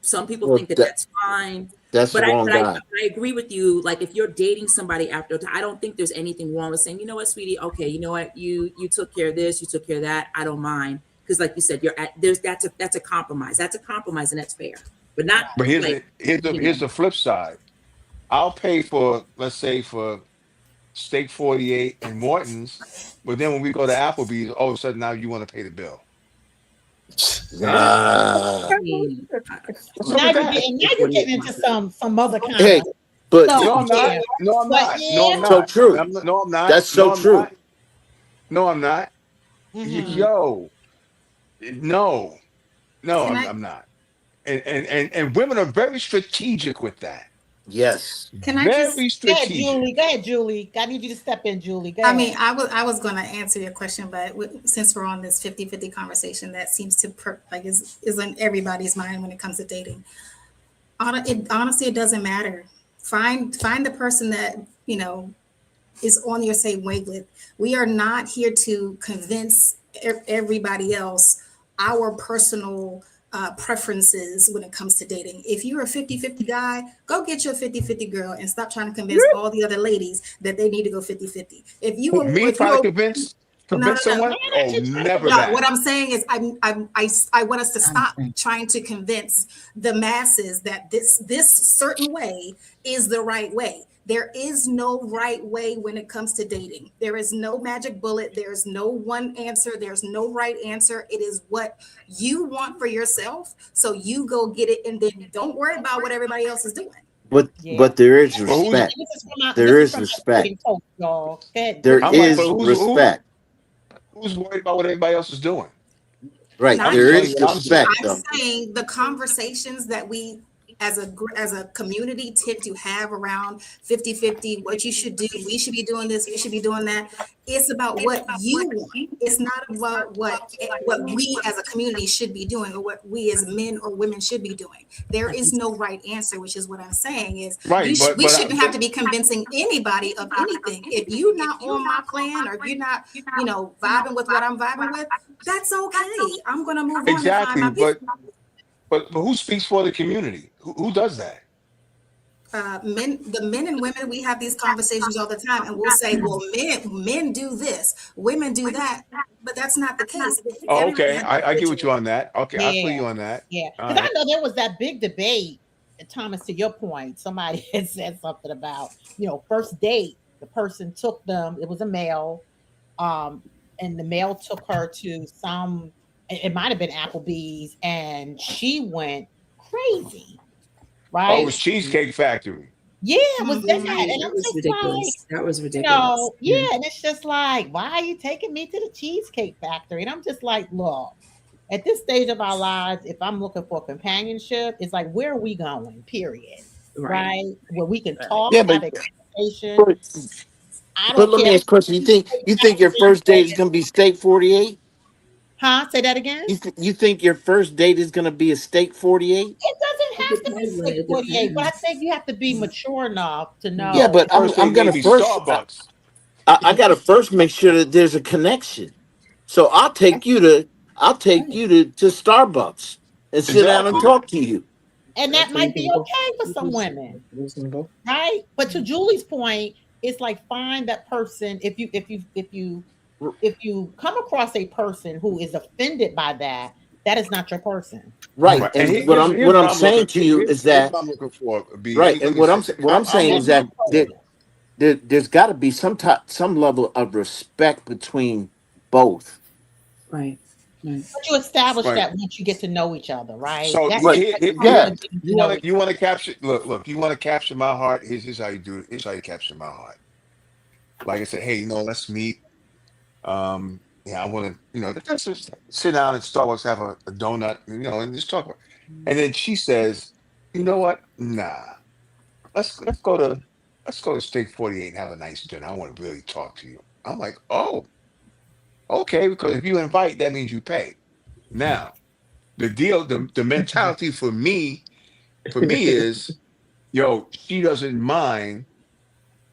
some people Well, think that that's fine. that's the But I, wrong but I, guy. I agree with you. Like, if you're dating somebody after, I don't think there's anything wrong with saying, you know what, sweetie, okay, you know what, you took care of this, you took care of that. I don't mind, because, like you said, that's a compromise. That's a compromise, and that's fair. But not Right. But like, here's the flip side. I'll pay for, let's say, for steak 48 and Morton's, but then when we go to Applebee's, all of a sudden now you want to pay the bill. Eh? Ah. Okay. mm, What's up Now with you're that? getting into 48. some other kind Hey, of but stuff. No, I'm not. Yeah. No, I'm But not. No, I'm yeah. so not. true. No, I'm not. That's No, so I'm true. not. No, I'm not. Mm-hmm. Yo, no, no, Can I I'm not. And women are very strategic with that. Yes. can I just Very Go ahead, Julie. strategic. Go ahead, Julie. I need you to step in, Julie. Go I mean, ahead. I was going to answer your question, but since we're on this 50-50 conversation, that seems to is on everybody's mind when it comes to dating. Honestly, it doesn't matter. Find the person that is on your same wavelength. We are not here to convince everybody else our personal preferences when it comes to dating. If you're a 50-50 guy, go get your 50-50 girl and stop trying to convince all the other ladies that they need to go 50-50. Who, me If trying to you no, convince no, no. someone? Oh, never No, what that. I'm saying is I want us to stop trying to convince the masses that this certain way is the right way. There is no right way when it comes to dating. There is no magic bullet. There's no one answer. There's no right answer. It is what you want for yourself. So you go get it, and then don't worry about what everybody else is doing. Yeah. But there is But who's respect. This There is is from my respect. dating coach, y'all. Go ahead. What There do you I'm say? like, but is who's respect. who's worried about what everybody else is doing? Right. Not I'm just There telling is you what I'm doing. respect I'm though. saying the conversations that we as a community tend to have around 50-50, what you should do, we should be doing this, we should be doing that. It's about what you want. It's not about what we as a community should be doing or what we as men or women should be doing. There is no right answer, which is what I'm saying is Right, we shouldn't have to be convincing anybody of anything. If you're not on my plan or if you're not, vibing with what I'm vibing with, that's okay. I'm gonna move on and find exactly. my people. But who speaks for the community? Who does that? The men and women, we have these conversations all the time, and we'll say, "Well, men do this, women do that," but that's not the case. Oh, Everybody okay. has I get what you individual. on that. Okay, I feel Yeah, you on that. yeah. All Because I right. know there was that big debate, Thomas, to your point, somebody had said something about, first date, the person took them, it was a male, um, and the male took her to some, it might have been Applebee's, and she went crazy, Oh, it right? was Cheesecake Factory. Yeah, it was that. Mhm. And That I'm was just like, ridiculous. That was ridiculous. Yeah. yeah, and it's just like, why are you taking me to the Cheesecake Factory? And I'm just like, look, at this stage of our lives, if I'm looking for companionship, it's like, where are we going? Period. Right. Right? Where we can Right. talk, Yeah, have but a conversation. but, I but don't let care me if ask a question. it's Cheesecake You think your Factory, first date is gonna be steak 48? huh? Say that again. You think your first date is gonna be a steak 48? It doesn't It have to be depends on it. It 648, but I depends. think you have to be mature enough to Yeah, know but if I'm First you're date I'm may gonna be first Starbucks. I gotta first make sure that there's a connection. So I'll take Right. you to Starbucks and sit down and Exactly. talk to you. and that That's might be reasonable. okay for some women. Right? But to Julie's point, it's like find that person. If you come across a person who is offended by that, that is not your person. Right. Right. And And here's what what I'm I'm looking. saying to you is Here's that what I'm looking for. B. right. Let And me say. what I'm I'm saying That's is looking. my that person. there's got to be some level of respect between both. Right. Right. But you establish Right. that once you get to know each other, right? So That's Right. the part Yeah. of getting to know each you want to capture. Look. You want to capture my heart. Here's how you do it. Here's how you capture my heart. Like I said, hey, let's meet. Yeah, I want to, let's just sit down at Starbucks, have a donut, and just talk. And then she says, you know what? Nah, let's go to Steak 48 and have a nice dinner. I want to really talk to you. I'm like, oh, okay, because if you invite, that means you pay. Now, the mentality for me is, she doesn't mind,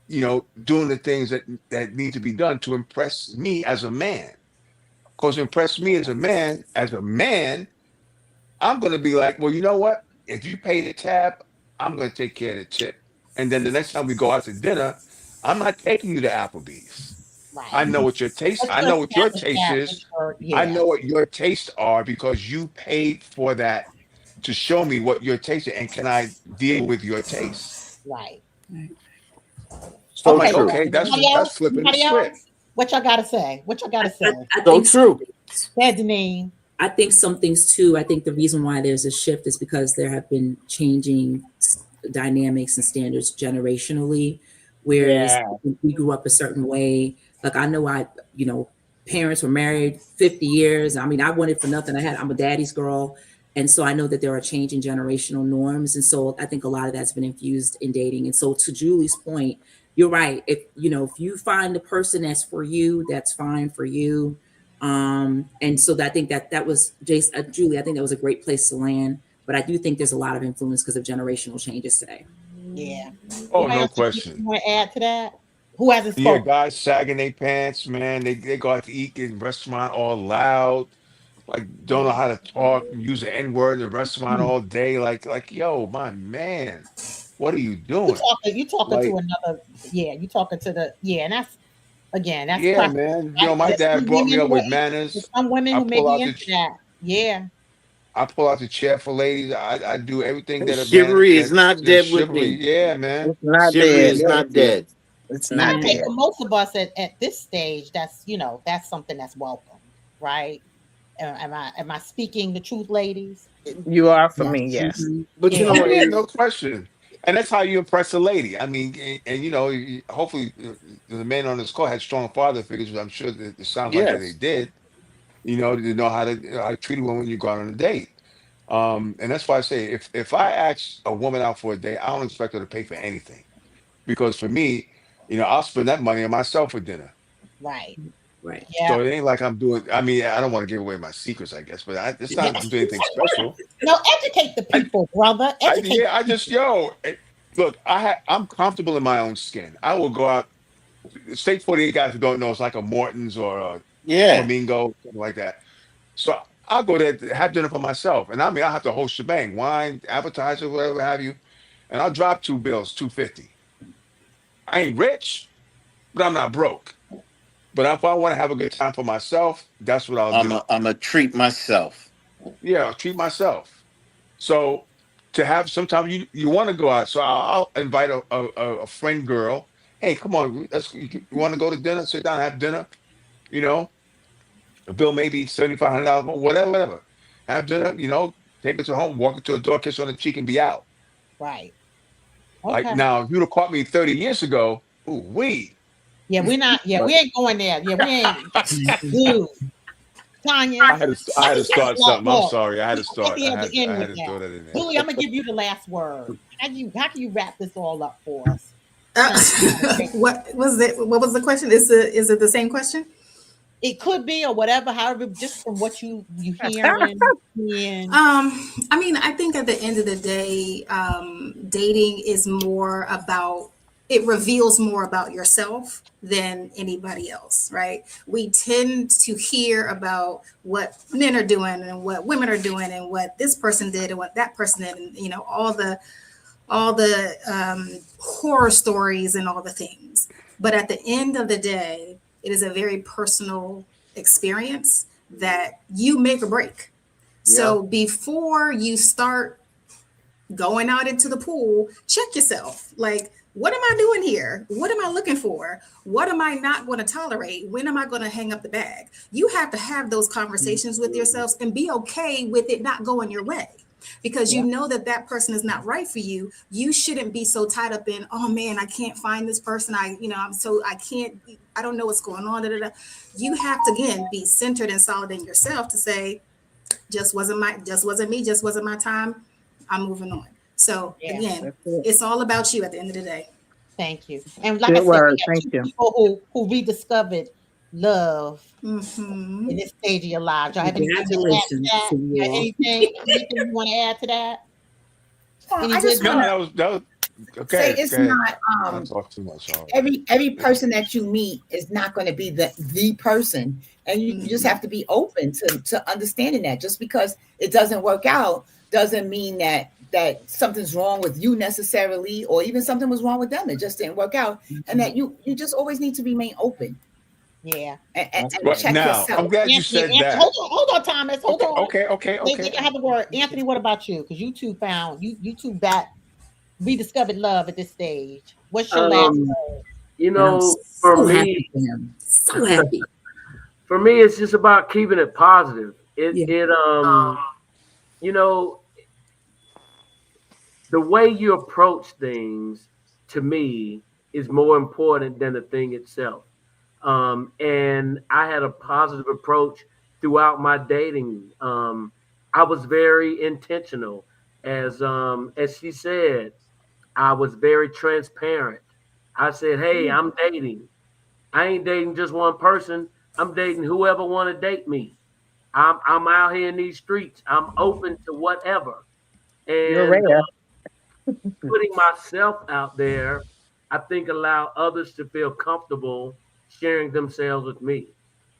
doing the things that need to be done to impress me as a man. Because impress me as a man, I'm going to be like, well, you know what? If you pay the tab, I'm going to take care of the tip. And then the next time we go out to dinner, I'm not taking you to Applebee's. other. Right. I know what your taste. But I you know what your establish taste that with is. your, I yeah. know what your tastes are because you paid for that to show me what your taste is, and can I deal with your taste? Right. Right. I'm So Okay, like, so true. okay, anybody that's else? flipping the Anybody script. else? What y'all gotta say? What y'all gotta say? I So think true. Denise. I think some things too. I think the reason why there's a shift is because there have been changing dynamics and standards generationally. Whereas Yeah. we grew up a certain way. Like I know parents were married 50 years. I mean, I wanted for nothing. I'm a daddy's girl. And so I know that there are changing generational norms. And so I think a lot of that's been infused in dating. And so to Julie's point, you're right. If you find the person that's for you, that's fine for you. And so I think that was Julie, I think that was a great place to land. But I do think there's a lot of influence because of generational changes today. Yeah. Oh, Anybody no else got anything question. more to add to that? Who hasn't Yeah, spoken? guys sagging their pants, man. They go out to eat in restaurant all loud, like don't know how to talk, use the N word in the restaurant all day. Like, yo, my man, what are you You doing? talking you talking to Like, another, yeah, you talking to the, yeah, and that's, again, that's yeah, preference, man. right? My dad brought me up with There's manners. some women I who may pull be out the into that. Yeah. I pull out the chair for ladies. I do everything that a man Chivalry is not that dead with chivalry. me. Yeah, man. It's not Chivalry dead. is not dead. It's And I not Man, think dead. for most of us at this stage, that's something that's welcome, right? Am I speaking the truth, ladies? You are for me, Yes. yes. mhm. But you Yeah. know Oh what? yeah, no question. And that's how you impress a lady. I mean, and hopefully the men on this call had strong father figures, which I'm sure that it sounds like that they Yes. did. They know how to treat a woman when you go out on a date. And that's why I say if I ask a woman out for a date, I don't expect her to pay for anything because for me, I'll spend that money on myself for dinner. Right. Right. Yeah. So it ain't like I'm doing. I mean, I don't want to give away my secrets, I guess, but it's not Yeah. like I'm doing anything special. No, educate the I, people, brother. Educate I the just people. look. I'm comfortable in my own skin. I will go out. State 48 guys who don't know, it's like a Morton's or a Yeah. Flamingo, something like that. So I'll go there to have dinner for myself, and I mean I have the whole shebang: wine, appetizer, whatever have you. and I'll drop two bills, 250. I ain't rich, but I'm not broke. But if I want to have a good time for myself, that's what I'll do. I'm a treat myself. Yeah, I'll treat myself. So to have sometimes you want to go out. So I'll invite a friend girl. Hey, come on, you want to go to dinner? Sit down, have dinner. You know, the bill maybe $7,500, whatever, whatever. Have dinner. Take it to home, walk it to a door, kiss her on the cheek, and be out. Right. Like Okay. now, if you'd have caught me 30 years ago, ooh, we. Yeah, we're not. Yeah, But we ain't going there. Yeah, we ain't. Dude, Tanya, I had to that's start something. I'm sorry. I had to start. definitely have to I end had with to throw that. that in there. Julie, I'm gonna give you the last word. How can you wrap this all up for us? What was it? What was the question? Is it the same question? It could be or whatever, however, just from what you hearing. And I mean, I think at the end of the day, dating is more about, it reveals more about yourself than anybody else, right? We tend to hear about what men are doing and what women are doing and what this person did and what that person did, and all the horror stories and all the things. But at the end of the day, it is a very personal experience that you make or break. So before you start going out into the pool, check yourself. Like, what am I doing here? What am I looking for? What am I not going to tolerate? When am I going to hang up the bag? You have to have those conversations with yourselves and be okay with it not going your way. Because you know that person is not right for you. You shouldn't be so tied up in, oh man, I can't find this person. I don't know what's going on. Da, da, da. You have to, again, be centered and solid in yourself to say, just wasn't me, just wasn't my time. I'm moving on. So again, it's all about you at the end of the day. thank you. And like I Good said, we word. got Thank two you. people who rediscovered love Mm-hmm. in this stage of your lives. Y'all have anything to add to Congratulations that? to you all. Anything you want to add to that? Well, Any I just wisdom? want No, to that was say okay. it's Go ahead. not Not talk too much. All right. every person that you meet is not going to be the person, and you just have to be open to understanding that. Just because it doesn't work out doesn't mean that something's wrong with you necessarily, or even something was wrong with them. It just didn't work out, and that you just always need to remain open Yeah. and Right check now, I'm yourself. glad you Anthony, said that. hold on, Thomas. Hold Okay, on. okay, okay, They okay. can have a word. Anthony, what about you? Because you two got rediscovered love at this stage. What's your last Um, word? And I'm for so happy me, for him. So happy. it's just about keeping it positive. Yeah. You know, the way you approach things to me is more important than the thing itself. And I had a positive approach throughout my dating. I was very intentional, as she said. I was very transparent. I said, "Hey, I'm dating. I ain't dating just one person. I'm dating whoever want to date me. I'm out here in these streets. I'm open to whatever." You're And rare. putting myself out there, I think allow others to feel comfortable sharing themselves with me,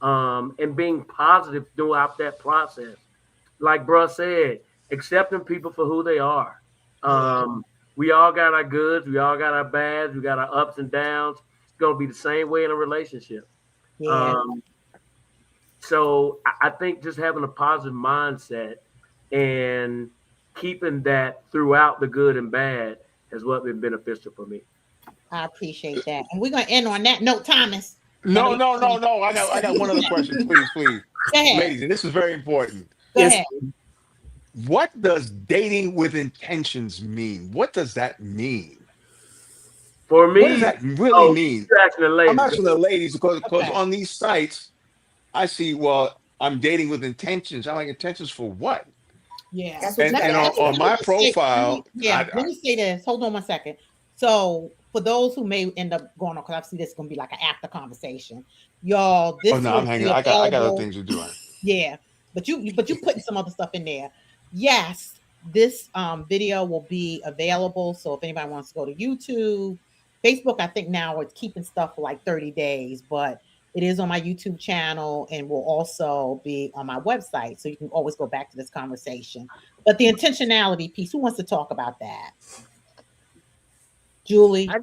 and being positive throughout that process. Like bruh said, accepting people for who they are. Yeah. We all got our goods, we all got our bads, we got our ups and downs. It's gonna be the same way in a relationship. Yeah. Um, so I think just having a positive mindset and keeping that throughout the good and bad has what been beneficial for me. I appreciate that. And we're gonna end on that note, Thomas. I know No, you no, no, no. I got one other question, please, please, go ahead. ladies, and this is very important. Go Yes. ahead. What does dating with intentions mean? What does that mean? For What does me, that really oh, mean? you're asking the I'm ladies. asking the ladies because Okay. on these sites, I see, well, I'm dating with intentions. I'm like, intentions for what? Yeah. That's what you And have to ask on yourself. my profile, Let me say this. Hold on one second. So for those who may end up going on, because I see this is gonna be like an after conversation, y'all. oh This no, I'm will hanging. be I got other available. things to do. Yeah, but you putting some other stuff in there. Yes, this video will be available. So if anybody wants to go to YouTube, Facebook, I think now it's keeping stuff for like 30 days, but it is on my YouTube channel and will also be on my website. So you can always go back to this conversation. But the intentionality piece, who wants to talk about that? Julie. I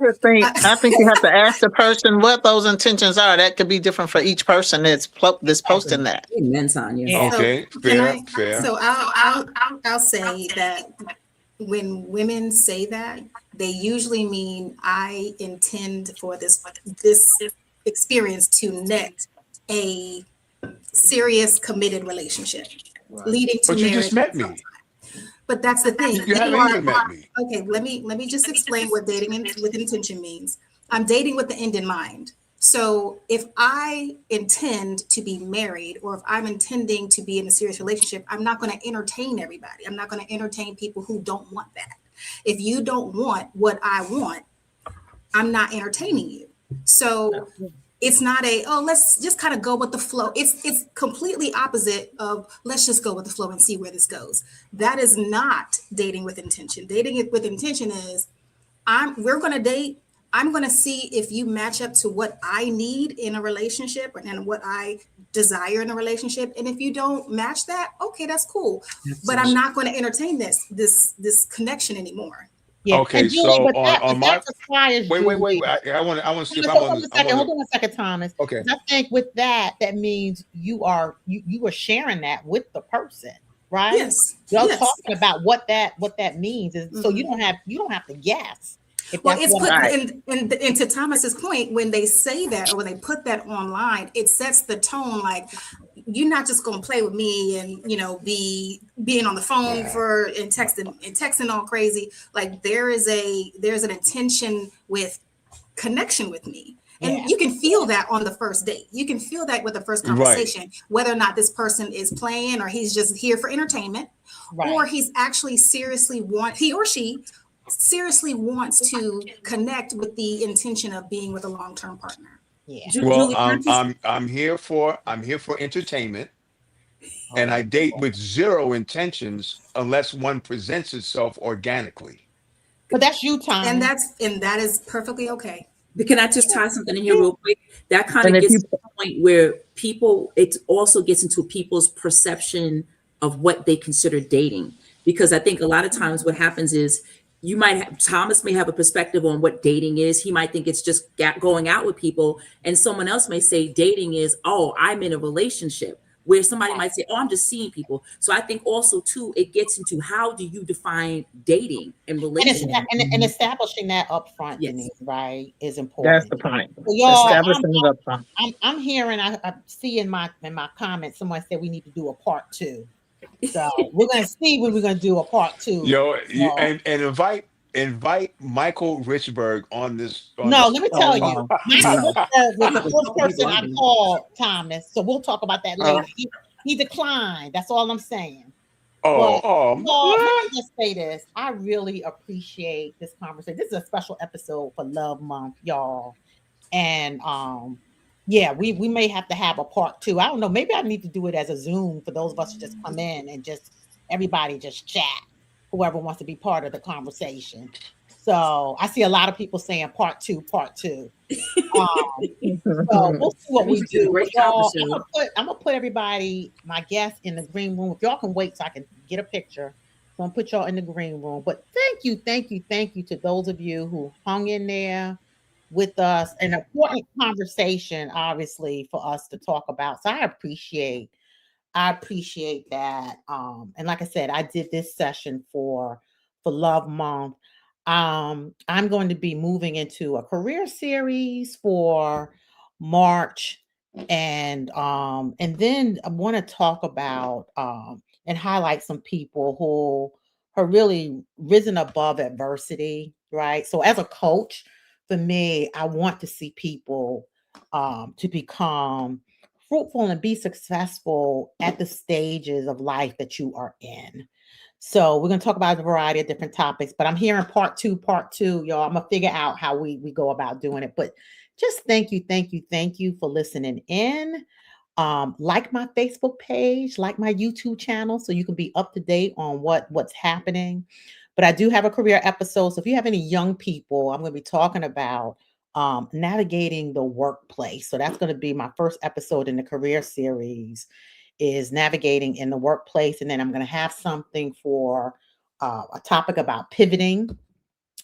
think you have to ask the person what those intentions are. That could be different for each person that's posting that. Amen, Tanya. Yeah. Okay, So can fair, I? fair. So I'll say that when women say that, they usually mean I intend for this experience to net a serious committed relationship leading to But you just marriage met at some me. time. But that's the thing. You You haven't are even met me. okay. Let me just explain what dating with intention means. I'm dating with the end in mind. So if I intend to be married or if I'm intending to be in a serious relationship, I'm not going to entertain everybody. I'm not going to entertain people who don't want that. If you don't want what I want, I'm not entertaining you. So it's not a, oh, let's just kind of go with the flow. It's completely opposite of let's just go with the flow and see where this goes. That is not dating with intention. Dating it with intention is we're going to date. I'm going to see if you match up to what I need in a relationship and what I desire in a relationship. And if you don't match that, okay, that's cool. But I'm not going to entertain this connection anymore. Yeah. Okay, And Julie, so but on that my requires wait. Julie. I want to see if Thomas, I'm hold on on. a I'm second. on. Hold on a second, Thomas. Okay. 'Cause I think with that, that means you are sharing that with the person, right? Yes. Y'all Yes. talking about what that means is so Mhm. you don't have to guess if Well, that's it's what put Right. in to Thomas's point, when they say that or when they put that online, it sets the tone like you're not just gonna play with me and be being on the phone for and texting all crazy. Like there's an intention with connection with me. yeah, And you can feel that on the first date. You can feel that with the first Right. conversation, whether or not this person is playing or he's just here for entertainment, or right. he's actually he or she seriously wants to connect with the intention of being with a long-term partner. Yeah. Well, Julie, can I just I'm here for entertainment, and I date with zero intentions unless one presents itself organically. But that's you, And Thomas. that is perfectly okay. can I just tie something in here real quick? That kind And of if gets you to the point where it also gets into people's perception of what they consider dating. Because I think a lot of times what happens is Thomas may have a perspective on what dating is. He might think it's just going out with people. And someone else may say dating is, oh, I'm in a relationship. Where somebody might say, oh, I'm just seeing people. So I think also too, it gets into how do you define dating and relationship? And establishing that up front, Yes. Denise, right, is that's important. the point. So y'all, Establishing it up front. I'm hearing, I see in my comments, someone said we need to do a part two. So we're gonna see when we're gonna do a part two. Yo, So, and invite Michael Richburg on this no, let me Oh tell you, no. Michael No. Richburg was the With first all people person I under. called, Thomas. So we'll talk about that Oh, later. He declined. That's all I'm saying. But y'all, let me What? just say this. I really appreciate this conversation. This is a special episode for Love Month, y'all. And yeah, we may have to have a part two. I don't know. Maybe I need to do it as a Zoom for those of us who just come in and just everybody just chat, whoever wants to be part of the conversation. So I see a lot of people saying part two, part two. So we'll see what We we should do a do. But great y'all, conference show. I'm gonna put everybody, my guests, in the green room. If y'all can wait so I can get a picture. So I'm gonna put y'all in the green room. But thank you to those of you who hung in there with us. An important conversation, obviously, for us to talk about. So I appreciate that. And like I said, I did this session for Love Month. I'm going to be moving into a career series for March, and then I want to talk about and highlight some people who have really risen above adversity, right? So as a coach, for me, I want to see people to become fruitful and be successful at the stages of life that you are in. So we're going to talk about a variety of different topics, but I'm here in part two, y'all. I'm going to figure out how we go about doing it. But just thank you for listening in. Like my Facebook page, like my YouTube channel, so you can be up to date on what's happening. But I do have a career episode. So if you have any young people, I'm going to be talking about navigating the workplace. So that's going to be my first episode in the career series, is navigating in the workplace. And then I'm going to have something for a topic about pivoting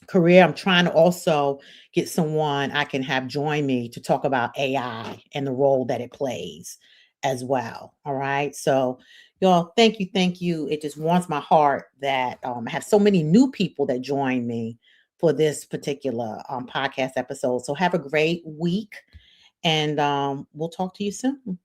career. I'm trying to also get someone I can have join me to talk about AI and the role that it plays as well. All right. So, y'all, thank you. Thank you. It just warms my heart that I have so many new people that join me for this particular podcast episode. So, have a great week, and we'll talk to you soon.